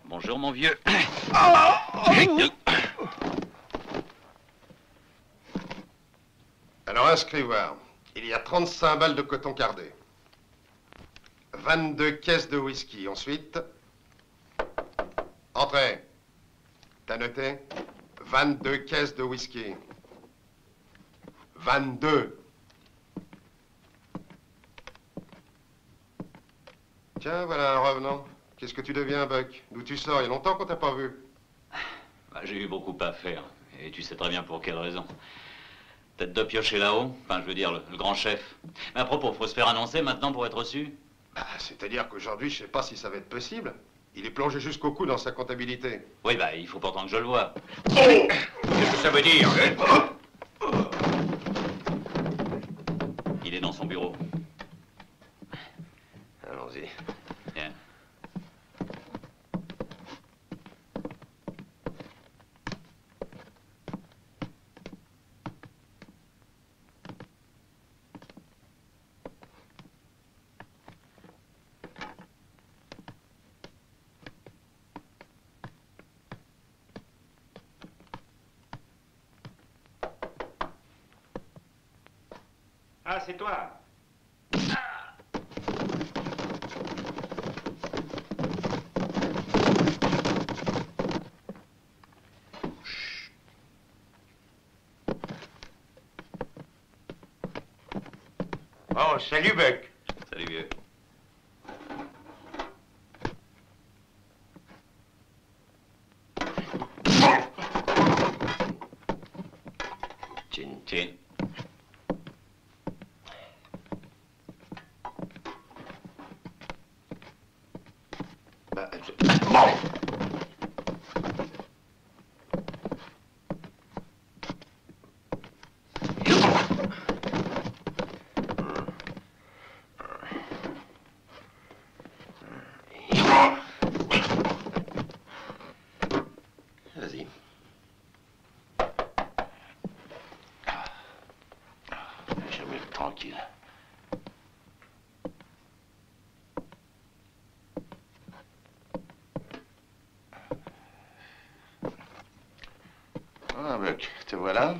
Bonjour, mon vieux. Alors, inscrivoir. Il y a 35 balles de coton cardé. 22 caisses de whisky. Ensuite, entrez. T'as noté? 22 caisses de whisky. 22. Tiens, voilà un revenant. Qu'est-ce que tu deviens, Buck? D'où tu sors? Il y a longtemps qu'on t'a pas vu. Bah, j'ai eu beaucoup à faire. Et tu sais très bien pour quelle raison. Tête de pioche est là-haut. Enfin, je veux dire, le grand chef. Mais à propos, faut se faire annoncer maintenant pour être reçu? Bah, c'est-à-dire qu'aujourd'hui, je sais pas si ça va être possible. Il est plongé jusqu'au cou dans sa comptabilité. Oui, bah, il faut pourtant que je le voie. Qu'est-ce que ça veut dire? Il est dans son bureau. Allons-y. Bien. Ah, c'est toi. Oh, salut, Buck. Salut, vieux. Chin. Chin. Vas-y. Jamais tranquille. Ah, Buck, te voilà.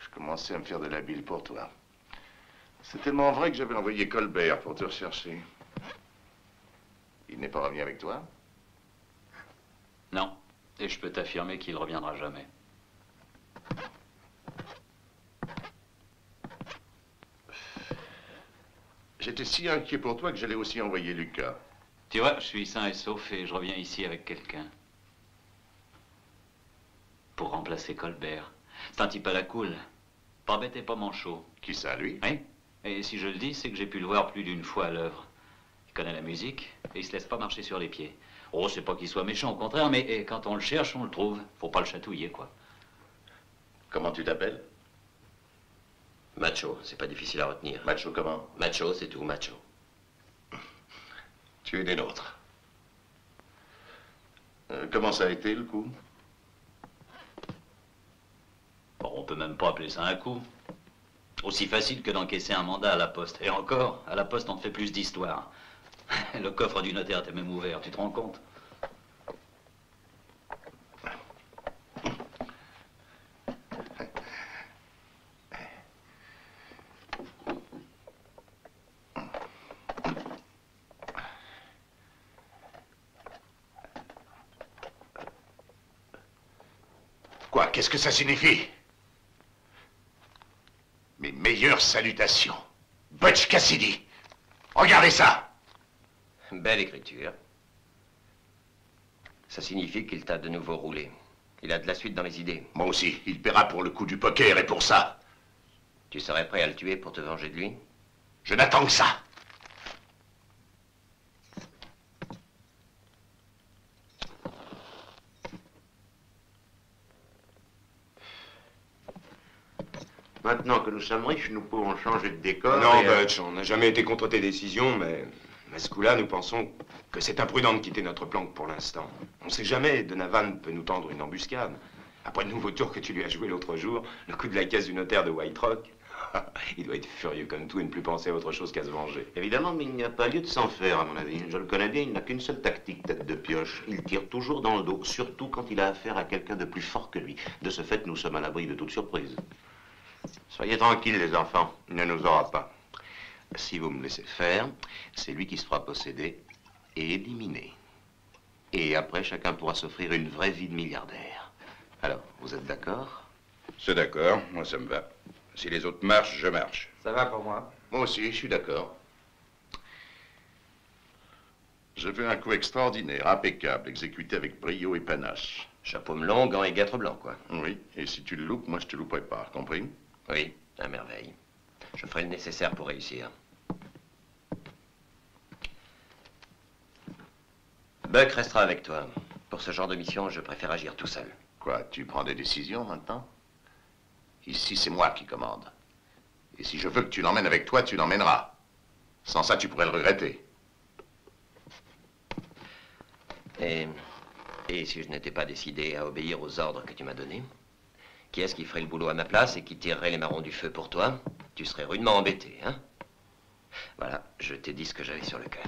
Je commençais à me faire de la bile pour toi. C'est tellement vrai que j'avais envoyé Colbert pour te rechercher. Il n'est pas revenu avec toi? Non. Et je peux t'affirmer qu'il reviendra jamais. J'étais si inquiet pour toi que j'allais aussi envoyer Lucas. Tu vois, je suis sain et sauf et je reviens ici avec quelqu'un. Pour remplacer Colbert. C'est un type à la cool. Pas bête et pas manchot. Qui ça, lui? Oui. Et si je le dis, c'est que j'ai pu le voir plus d'une fois à l'œuvre. Il connaît la musique et il se laisse pas marcher sur les pieds. Oh, c'est pas qu'il soit méchant, au contraire, mais quand on le cherche, on le trouve. Faut pas le chatouiller, quoi. Comment tu t'appelles? Macho, c'est pas difficile à retenir. Macho comment? Macho, c'est tout, macho. Tu es des nôtres. Comment ça a été, le coup? Alors, on peut même pas appeler ça un coup. Aussi facile que d'encaisser un mandat à la poste. Et encore, à la poste, on te fait plus d'histoire. Le coffre du notaire était même ouvert, tu te rends compte? Quoi? Qu'est-ce que ça signifie? Mes meilleures salutations. Butch Cassidy. Regardez ça. Belle écriture. Ça signifie qu'il t'a de nouveau roulé. Il a de la suite dans les idées. Moi aussi. Il paiera pour le coup du poker et pour ça. Tu serais prêt à le tuer pour te venger de lui? Je n'attends que ça. Maintenant que nous sommes riches, nous pouvons changer de décor. Non, Butch, on n'a jamais été contre tes décisions, mais à ce coup-là, nous pensons que c'est imprudent de quitter notre planque pour l'instant. On ne sait jamais, Donovan peut nous tendre une embuscade. Après le nouveau tour que tu lui as joué l'autre jour, le coup de la caisse du notaire de White Rock, il doit être furieux comme tout et ne plus penser à autre chose qu'à se venger. Évidemment, mais il n'y a pas lieu de s'en faire, à mon avis. Je le connais bien, il n'a qu'une seule tactique, tête de pioche. Il tire toujours dans le dos, surtout quand il a affaire à quelqu'un de plus fort que lui. De ce fait, nous sommes à l'abri de toute surprise. Soyez tranquilles, les enfants, il ne nous aura pas. Si vous me laissez faire, c'est lui qui se fera posséder et éliminer. Et après, chacun pourra s'offrir une vraie vie de milliardaire. Alors, vous êtes d'accord? C'est d'accord, moi ça me va. Si les autres marchent, je marche. Ça va pour moi? Moi aussi, je suis d'accord. Je fais un coup extraordinaire, impeccable, exécuté avec brio et panache. Chapeau melon, gants et guêtre blanc, quoi. Oui, et si tu le loupes, moi je te louperai pas, compris? Oui, à merveille. Je ferai le nécessaire pour réussir. Buck restera avec toi. Pour ce genre de mission, je préfère agir tout seul. Quoi, tu prends des décisions maintenant? Ici, c'est moi qui commande. Et si je veux que tu l'emmènes avec toi, tu l'emmèneras. Sans ça, tu pourrais le regretter. Et si je n'étais pas décidé à obéir aux ordres que tu m'as donnés? Qui est-ce qui ferait le boulot à ma place et qui tirerait les marrons du feu pour toi? Tu serais rudement embêté, hein? Voilà, je t'ai dit ce que j'avais sur le cœur.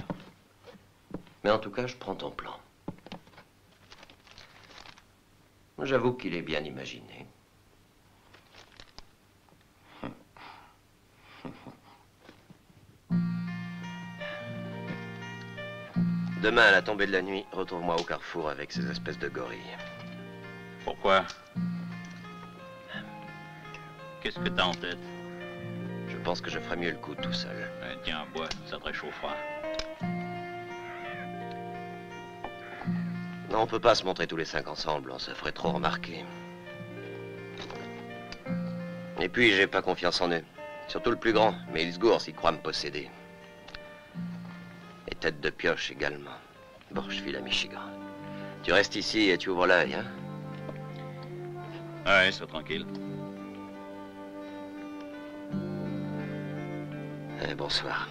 Mais en tout cas, je prends ton plan. J'avoue qu'il est bien imaginé. Demain, à la tombée de la nuit, retrouve-moi au carrefour avec ces espèces de gorilles. Pourquoi? Qu'est-ce que t'as en tête? Je pense que je ferais mieux le coup tout seul. Tiens, bois, ça te réchauffera. Non, on peut pas se montrer tous les 5 ensemble, on se ferait trop remarquer. Et puis, j'ai pas confiance en eux. Surtout le plus grand, Mills Gours, il croit me posséder. Et tête de pioche également. Bon, je file à Michigan. Tu restes ici et tu ouvres l'œil, hein? Ouais, sois tranquille. Bonsoir.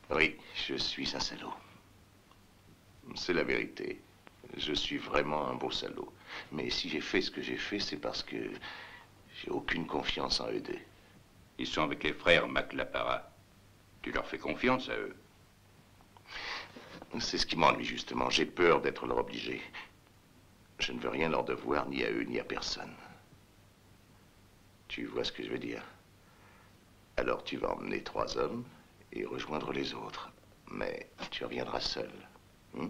Oui, je suis un salaud. C'est la vérité. Je suis vraiment un beau salaud. Mais si j'ai fait ce que j'ai fait, c'est parce que j'ai aucune confiance en eux deux. Ils sont avec les frères MacLapara. Tu leur fais confiance à eux? C'est ce qui m'ennuie, justement. J'ai peur d'être leur obligé. Je ne veux rien leur devoir, ni à eux, ni à personne. Tu vois ce que je veux dire? Alors tu vas emmener 3 hommes et rejoindre les autres. Mais tu reviendras seul. Hein?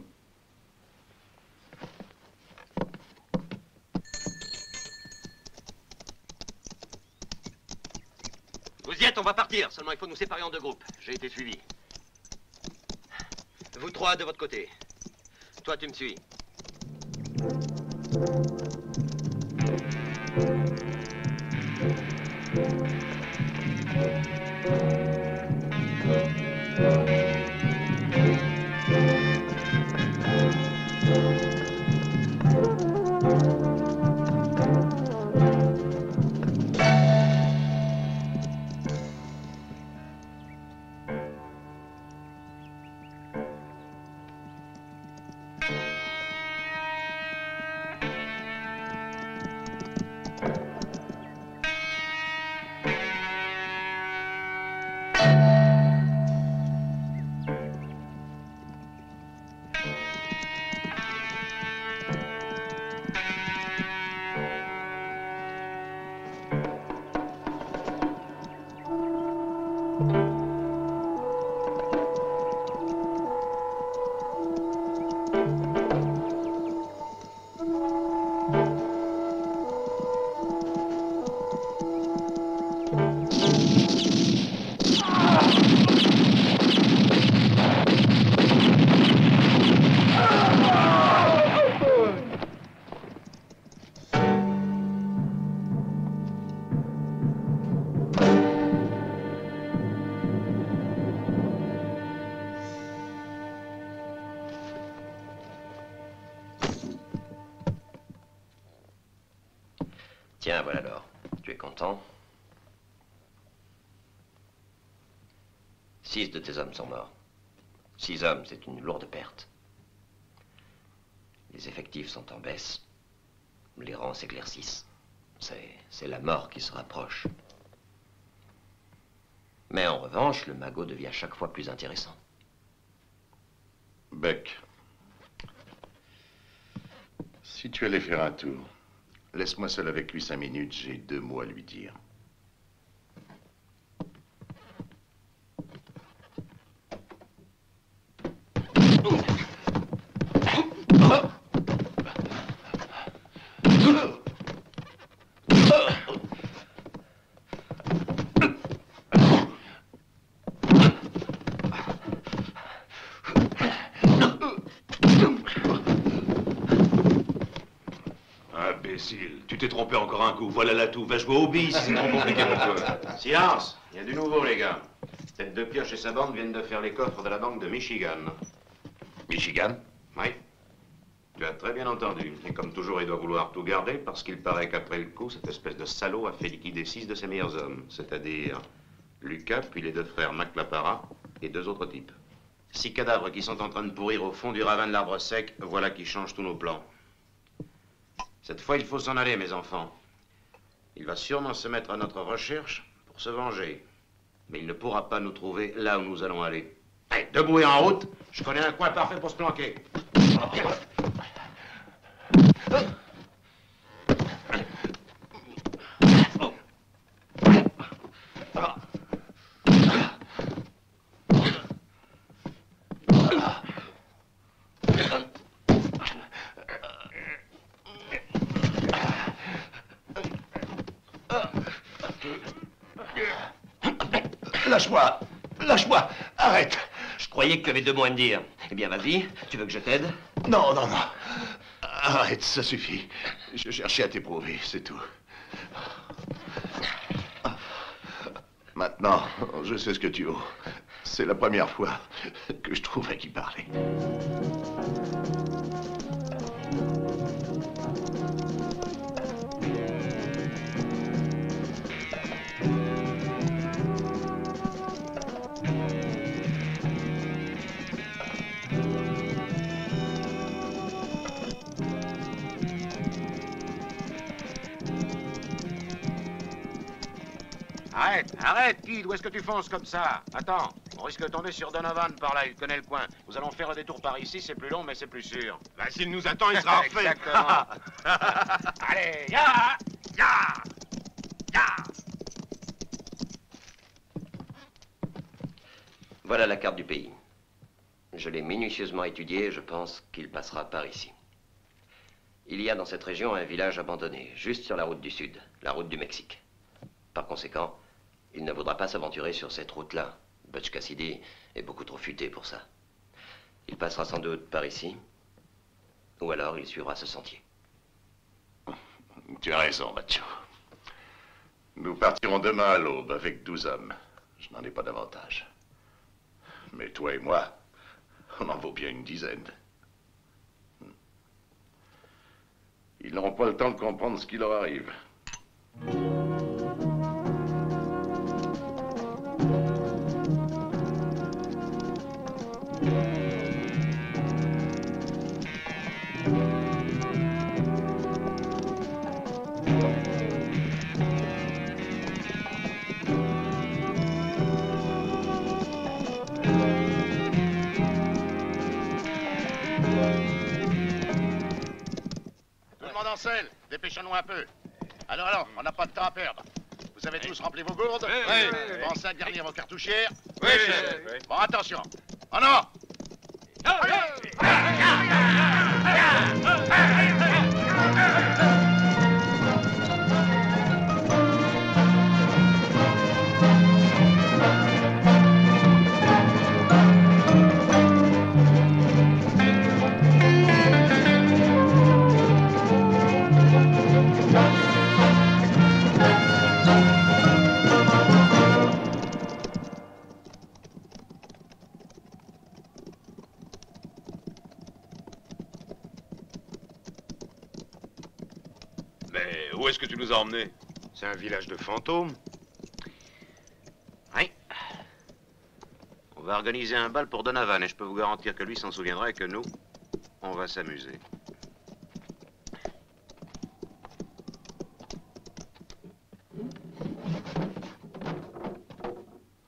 Vous y êtes, on va partir. Seulement, il faut nous séparer en 2 groupes. J'ai été suivi. Vous 3 de votre côté. Toi, tu me suis. Tiens, voilà alors. Tu es content? 6 de tes hommes sont morts. 6 hommes, c'est une lourde perte. Les effectifs sont en baisse. Les rangs s'éclaircissent. C'est la mort qui se rapproche. Mais en revanche, le magot devient chaque fois plus intéressant. Beck, si tu allais faire un tour, laisse-moi seul avec lui 5 minutes, j'ai 2 mots à lui dire. Tu t'es trompé encore un coup, voilà l'atout. Va jouer au bis, c'est trop compliqué pour toi. Silence, il y a du nouveau, les gars. Tête de Pioche et sa bande viennent de faire les coffres de la banque de Michigan. Michigan? Oui. Tu as très bien entendu. Et comme toujours, il doit vouloir tout garder parce qu'il paraît qu'après le coup, cette espèce de salaud a fait liquider 6 de ses meilleurs hommes. C'est-à-dire Lucas, puis les 2 frères Maclapara et 2 autres types. 6 cadavres qui sont en train de pourrir au fond du ravin de l'arbre sec, voilà qui change tous nos plans. Cette fois, il faut s'en aller, mes enfants. Il va sûrement se mettre à notre recherche pour se venger. Mais il ne pourra pas nous trouver là où nous allons aller. Allez, debout et en route, je connais un coin parfait pour se planquer. Lâche-moi! Lâche-moi! Arrête! Je croyais que tu avais 2 mots à me dire. Eh bien, vas-y. Tu veux que je t'aide? Non, non, non. Arrête, ça suffit. Je cherchais à t'éprouver, c'est tout. Maintenant, je sais ce que tu vaux. C'est la première fois que je trouve à qui parler. Arrête, arrête, Kid, où est-ce que tu fonces comme ça? Attends, on risque de tomber sur Donovan par là, il connaît le coin. Nous allons faire un détour par ici, c'est plus long, mais c'est plus sûr. Ben, s'il nous attend, il sera refait. Exactement. Allez, ya! Voilà la carte du pays. Je l'ai minutieusement étudiée et je pense qu'il passera par ici. Il y a dans cette région un village abandonné, juste sur la route du sud, la route du Mexique. Par conséquent, il ne voudra pas s'aventurer sur cette route-là. Butch Cassidy est beaucoup trop futé pour ça. Il passera sans doute par ici, ou alors il suivra ce sentier. Tu as raison, Macho. Nous partirons demain à l'aube avec 12 hommes. Je n'en ai pas davantage. Mais toi et moi, on en vaut bien une dizaine. Ils n'auront pas le temps de comprendre ce qui leur arrive. Dépêchons-nous un peu. Alors, on n'a pas de temps à perdre. Vous avez tous rempli vos gourdes? Oui. Pensez à garnir vos cartouchières? Oui, chef. Bon, attention. En avant! Où est-ce que tu nous as emmenés? C'est un village de fantômes. Oui. On va organiser un bal pour Donovan et je peux vous garantir que lui s'en souviendra et que nous, on va s'amuser.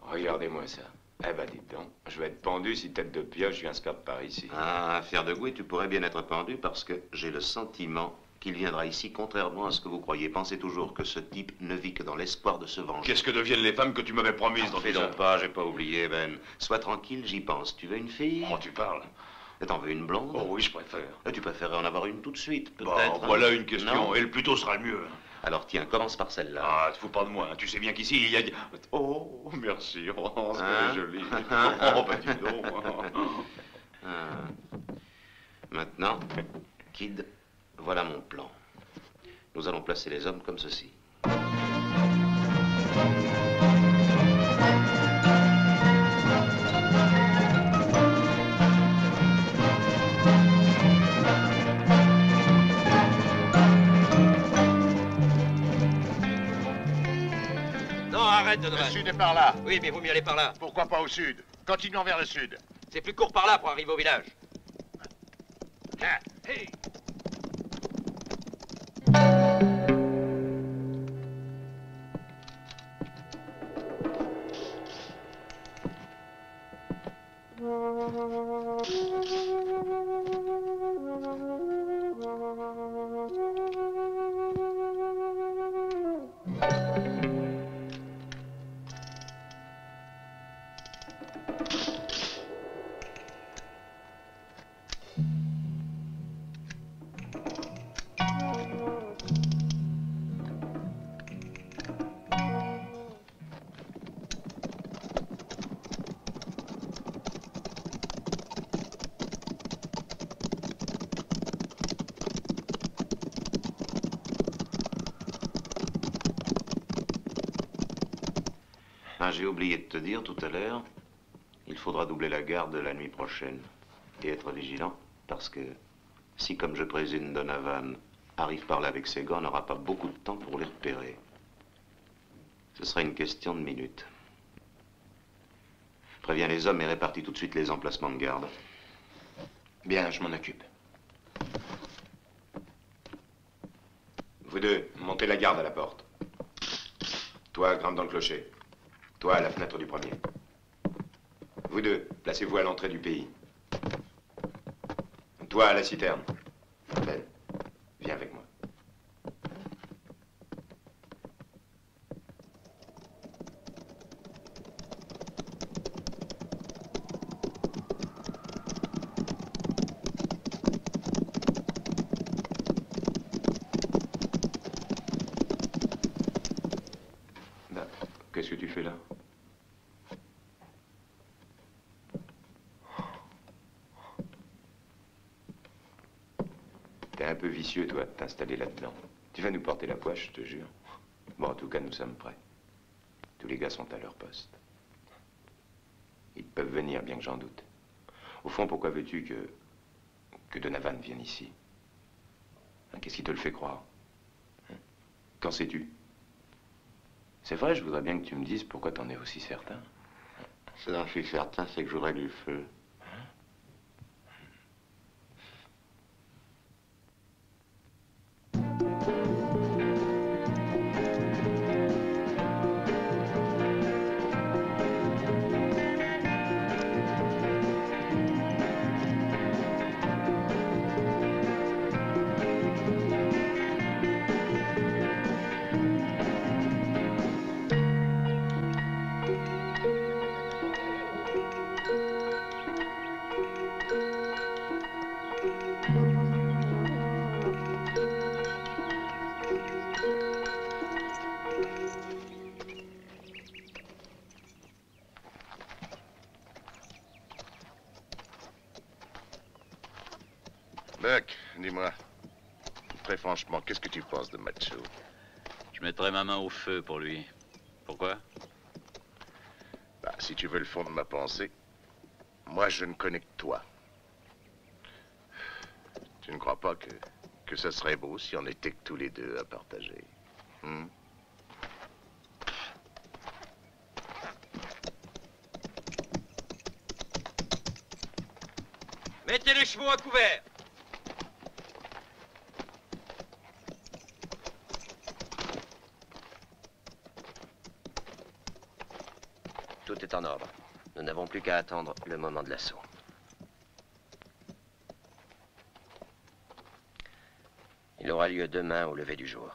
Regardez-moi ça. Eh ben, dites donc, je vais être pendu si tête de pioche je viens se perdre par ici. Ah, affaire de goût, tu pourrais bien être pendu parce que j'ai le sentiment qu'il viendra ici contrairement à ce que vous croyez. Pensez toujours que ce type ne vit que dans l'espoir de se venger. Qu'est-ce que deviennent les femmes que tu m'avais promises dans Fais donc pas, j'ai pas oublié, Ben. Sois tranquille, j'y pense. Tu veux une fille? Oh, tu parles. T'en veux une blonde? Oh oui, je préfère. Tu préférerais en avoir une tout de suite, peut-être. Bon, voilà une question, non? Et le plus tôt sera le mieux. Alors tiens, commence par celle-là. Ah, te fous pas de moi, hein. Tu sais bien qu'ici, il y a... Oh, merci, oh, c'est joli. Oh, bah dis donc. Maintenant, Kid, voilà mon plan. Nous allons placer les hommes comme ceci. Non, arrête, Donovan. Le sud est par là. Oui, mais vous m'y allez par là. Pourquoi pas au sud? Continuons vers le sud. C'est plus court par là pour arriver au village. Ah, hey. Ah, j'ai oublié de te dire tout à l'heure, il faudra doubler la garde la nuit prochaine et être vigilant, parce que si, comme je présume, Donovan arrive par là avec ses gants, on n'aura pas beaucoup de temps pour les repérer. Ce sera une question de minutes. Préviens les hommes et répartis tout de suite les emplacements de garde. Bien, je m'en occupe. Vous deux, montez la garde à la porte. Toi, grimpe dans le clocher. Toi, à la fenêtre du premier. Vous deux, placez-vous à l'entrée du pays. Toi, à la citerne. Ben, viens avec moi. Ben, qu'est-ce que tu fais là? T'es un peu vicieux, toi, de t'installer là-dedans. Tu vas nous porter la poisse, je te jure. Bon, en tout cas, nous sommes prêts. Tous les gars sont à leur poste. peuvent venir, bien que j'en doute. Au fond, pourquoi veux-tu que Donovan vienne ici? Hein, qu'est-ce qui te le fait croire? Hein? Qu'en sais-tu? C'est vrai, je voudrais bien que tu me dises pourquoi t'en es aussi certain. Ce dont je suis certain, c'est que j'aurai du feu. Buck, dis-moi, très franchement, qu'est-ce que tu penses de Macho? Je mettrai ma main au feu pour lui. Pourquoi? Bah, si tu veux le fond de ma pensée, moi je ne connais que toi. Tu ne crois pas que ce serait beau si on était que tous les deux à partager? Mettez les chevaux à couvert. Tout est en ordre. Nous n'avons plus qu'à attendre le moment de l'assaut. Il aura lieu demain au lever du jour.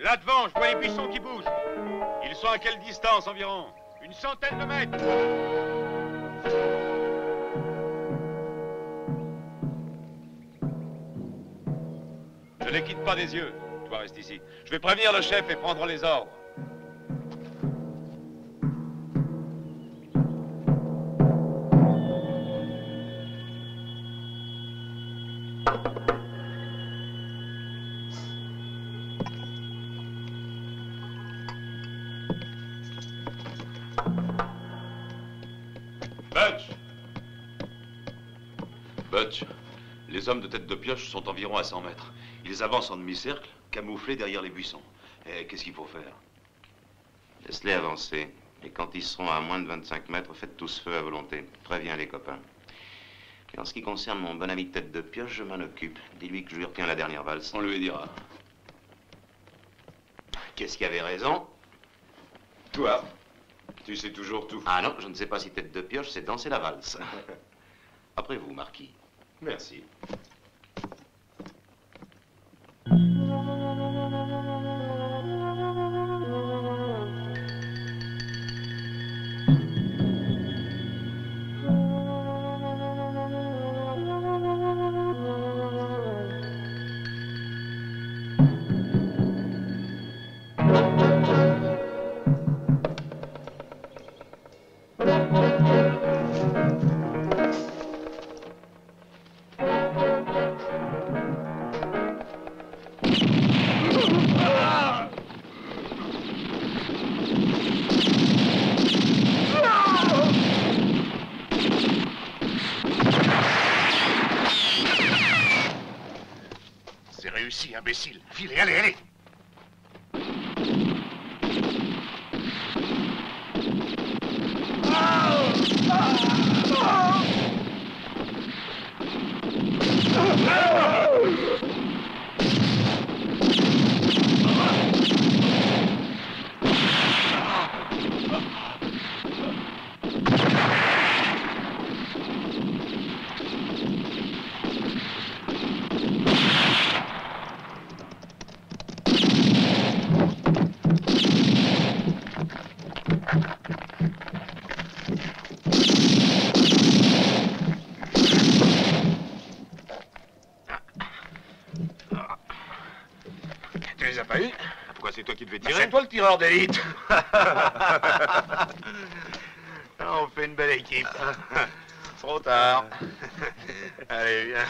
Là devant, je vois les buissons qui bougent. Ils sont à quelle distance environ? Une centaine de mètres. Ne les quitte pas des yeux. Toi, reste ici. Je vais prévenir le chef et prendre les ordres. Butch, les hommes de tête de pioche sont environ à 100 mètres. Ils avancent en demi-cercle, camouflés derrière les buissons. Et qu'est-ce qu'il faut faire? Laisse-les avancer. Et quand ils seront à moins de 25 mètres, faites tous feu à volonté. Préviens les copains. Et en ce qui concerne mon bon ami de tête de pioche, je m'en occupe. Dis-lui que je lui retiens la dernière valse. On lui dira. Qu'est-ce qui avait raison? Toi, tu sais toujours tout. Ah non, je ne sais pas si tête de pioche, c'est danser la valse. Après vous, Marquis. Merci. C'est réussi, imbécile. Filez, allez, allez. Tu les as pas eu? Pourquoi c'est toi qui devais Bah, tirer? c'est toi le tireur d'élite. On fait une belle équipe. Trop tard. Allez, viens.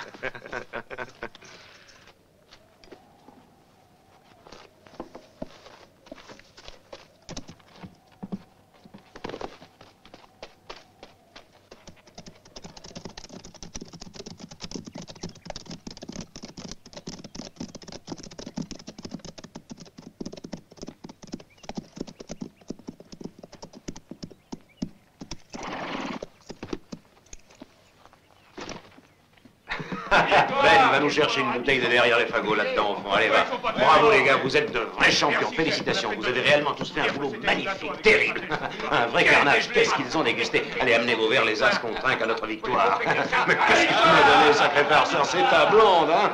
Ben, va nous chercher une bouteille de derrière les fagots là-dedans, au fond. Allez, va. Bravo, les gars, vous êtes de vrais champions. Félicitations. Vous avez réellement tous fait un boulot magnifique, terrible. Un vrai carnage. Qu'est-ce qu'ils ont dégusté? Allez, amenez vos verres, les as qu'on trinque à notre victoire. Mais qu'est-ce que tu m'as donné, sacré farceur? C'est ta blonde, hein?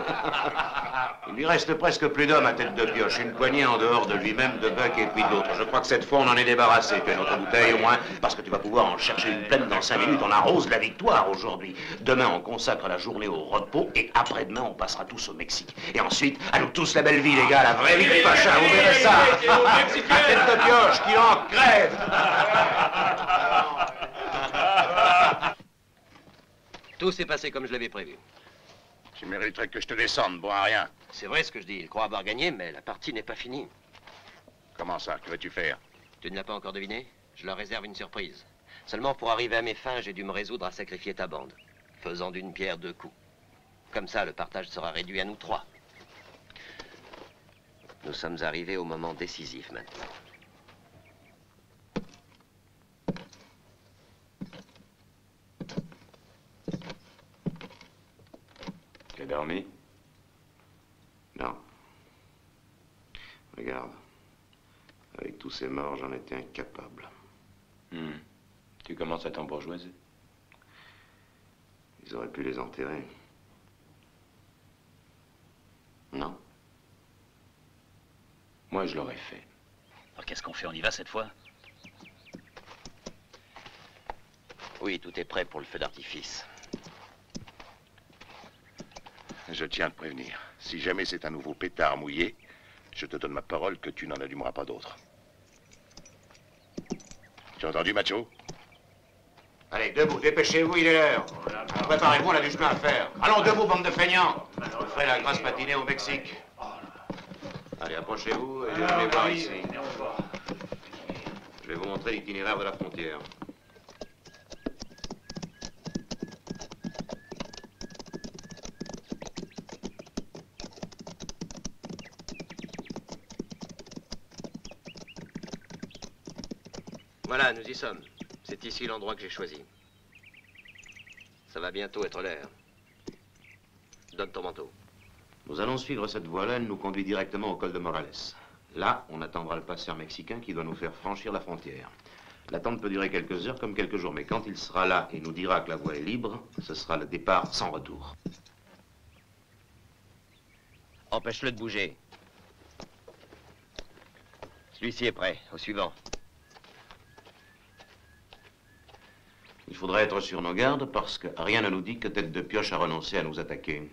Il lui reste presque plus d'hommes à tête de pioche. Une poignée en dehors de lui-même, de Buck et puis de l'autre. Je crois que cette fois, on en est débarrassé. Tu as notre bouteille, au moins, parce que tu vas pouvoir en chercher une pleine dans 5 minutes. On arrose la victoire aujourd'hui. Demain, on consacre la journée au repos et après-demain, on passera tous au Mexique. Et ensuite, à nous tous la belle vie, les gars, la vraie vie de Pacha, vous verrez ça. À tête de pioche qui en crève. Tout s'est passé comme je l'avais prévu. Tu mériterais que je te descende, bon à rien. C'est vrai ce que je dis. Il croit avoir gagné, mais la partie n'est pas finie. Comment ça? Que vas-tu faire? Tu ne l'as pas encore deviné? Je leur réserve une surprise. Seulement pour arriver à mes fins, j'ai dû me résoudre à sacrifier ta bande, faisant d'une pierre deux coups. Comme ça, le partage sera réduit à nous trois. Nous sommes arrivés au moment décisif maintenant. Tu as dormi? Non. Regarde. Avec tous ces morts, j'en étais incapable. Tu commences à t'embourgeoiser. Ils auraient pu les enterrer. Non. Moi, je l'aurais fait. Alors qu'est-ce qu'on fait? On y va cette fois? Oui, tout est prêt pour le feu d'artifice. Je tiens à te prévenir. Si jamais c'est un nouveau pétard mouillé, je te donne ma parole que tu n'en allumeras pas d'autres. Tu as entendu, macho? Allez, debout, dépêchez-vous, il est l'heure. Préparez-vous, on a du chemin à faire. Allons, debout, bande de feignants. Vous ferez la grasse matinée au Mexique. Allez, approchez-vous et venez voir ici. Je vais vous montrer l'itinéraire de la frontière. Voilà, nous y sommes. C'est ici l'endroit que j'ai choisi. Ça va bientôt être l'heure. Donne ton manteau. Nous allons suivre cette voie-là, elle nous conduit directement au col de Morales. Là, on attendra le passeur mexicain qui doit nous faire franchir la frontière. L'attente peut durer quelques heures comme quelques jours, mais quand il sera là et nous dira que la voie est libre, ce sera le départ sans retour. Empêche-le de bouger. Celui-ci est prêt. Au suivant. Il faudra être sur nos gardes parce que rien ne nous dit que Tête de Pioche a renoncé à nous attaquer.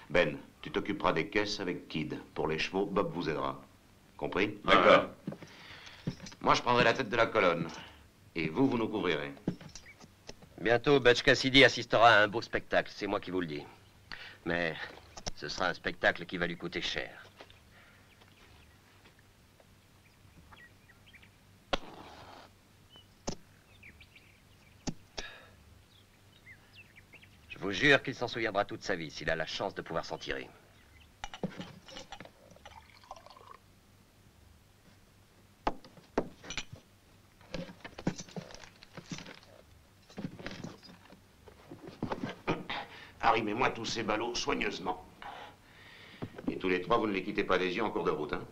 Ben, tu t'occuperas des caisses avec Kid. Pour les chevaux, Bob vous aidera. Compris? D'accord. Moi, je prendrai la tête de la colonne. Et vous, vous nous couvrirez. Bientôt, Butch Cassidy assistera à un beau spectacle. C'est moi qui vous le dis. Mais ce sera un spectacle qui va lui coûter cher. Je vous jure qu'il s'en souviendra toute sa vie s'il a la chance de pouvoir s'en tirer. Arrimez-moi tous ces ballots soigneusement. Et tous les trois, vous ne les quittez pas des yeux en cours de route, hein?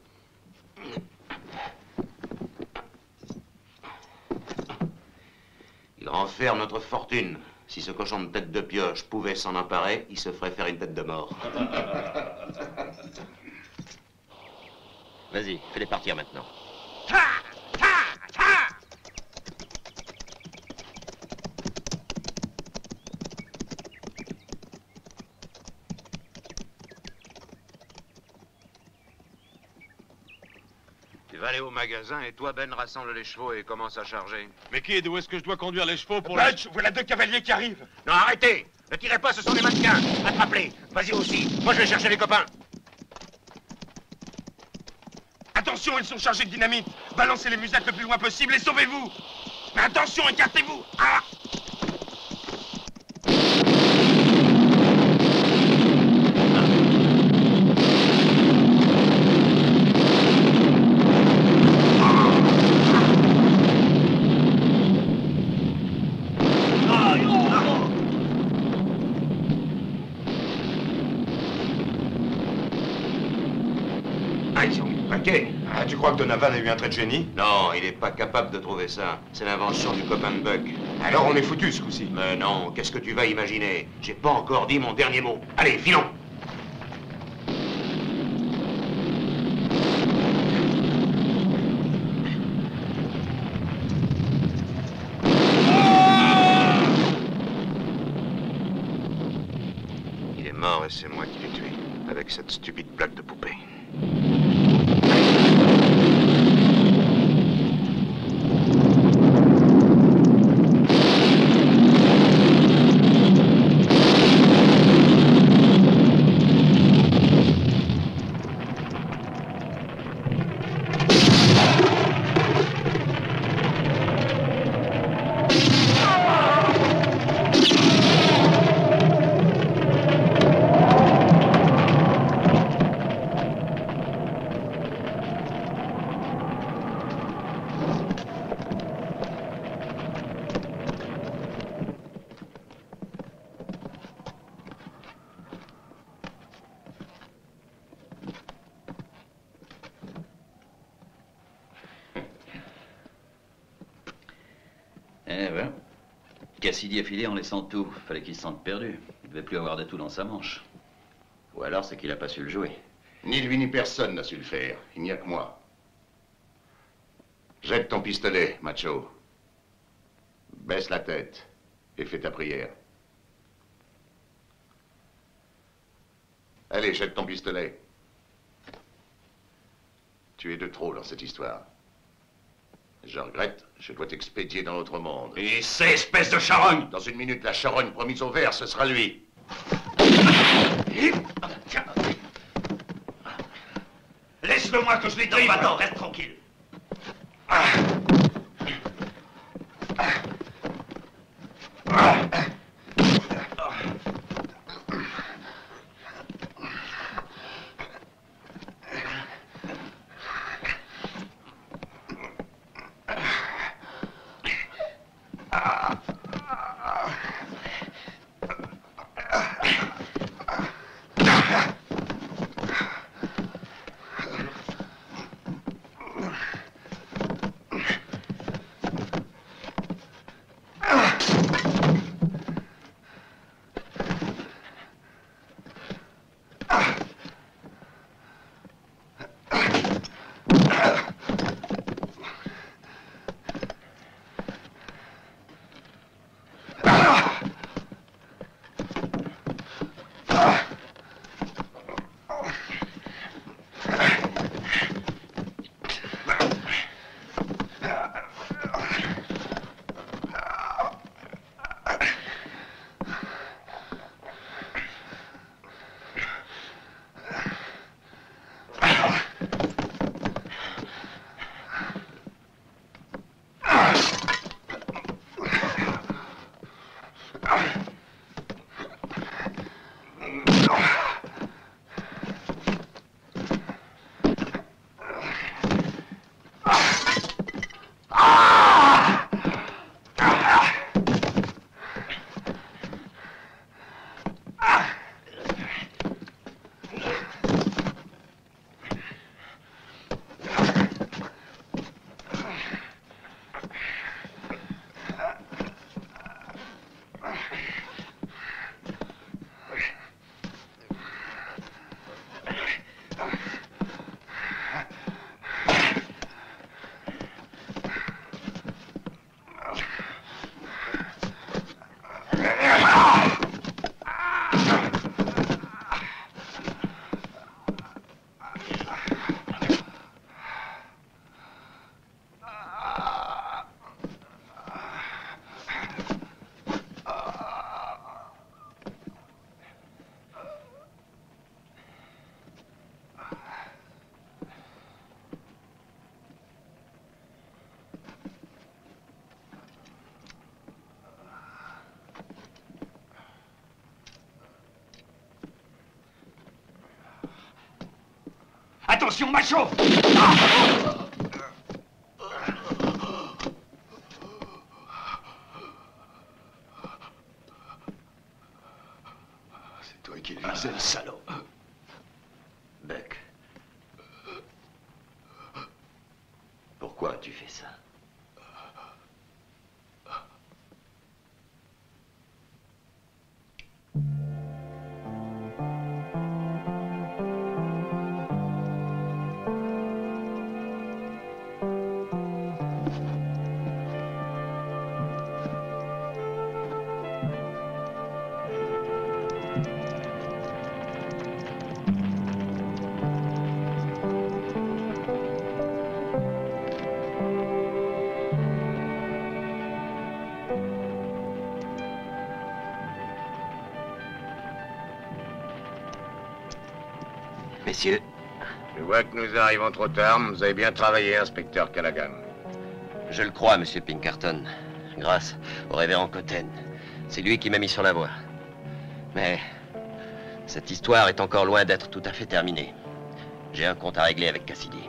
Il renferme notre fortune. Si ce cochon de Tête de Pioche pouvait s'en emparer, il se ferait faire une tête de mort. Vas-y, fais-les partir maintenant. Tu vas aller au magasin et toi, Ben, rassemble les chevaux et commence à charger. Mais qui et d'où est-ce que je dois conduire les chevaux pour... Butch, voilà 2 cavaliers qui arrivent. Non, arrêtez! Ne tirez pas, ce sont des mannequins! Attrape-les! Vas-y aussi! Moi, je vais chercher les copains! Attention, ils sont chargés de dynamite. Balancez les musettes le plus loin possible et sauvez-vous. Mais attention, écartez-vous. Ah! Ah, tu crois que Donovan a eu un trait de génie? Non, il n'est pas capable de trouver ça. C'est l'invention du copain de Buck. Alors on est foutu ce coup-ci. Mais non, qu'est-ce que tu vas imaginer? J'ai pas encore dit mon dernier mot. Allez, filons! Il est mort et c'est moi qui l'ai tué. Avec cette stupide blague de poupée. Eh ben, Cassidy a filé en laissant tout. Fallait qu'il se sente perdu. Il devait plus avoir de tout dans sa manche. Ou alors c'est qu'il a pas su le jouer. Ni lui ni personne n'a su le faire. Il n'y a que moi. Jette ton pistolet, macho. Baisse la tête et fais ta prière. Allez, jette ton pistolet. Tu es de trop dans cette histoire. Je regrette, je dois t'expédier dans l'autre monde. Et c'est espèce de charogne! Dans une minute, la charogne promise au vert, ce sera lui. Laisse-le-moi que je les drive! Attends, reste tranquille. Attention, macho! C'est toi qui le visais, le salaud. Buck. Pourquoi tu fais ça? Messieurs. Je vois que nous arrivons trop tard, mais vous avez bien travaillé, inspecteur Callaghan. Je le crois, monsieur Pinkerton. Grâce au révérend Cotten. C'est lui qui m'a mis sur la voie. Mais cette histoire est encore loin d'être tout à fait terminée. J'ai un compte à régler avec Cassidy.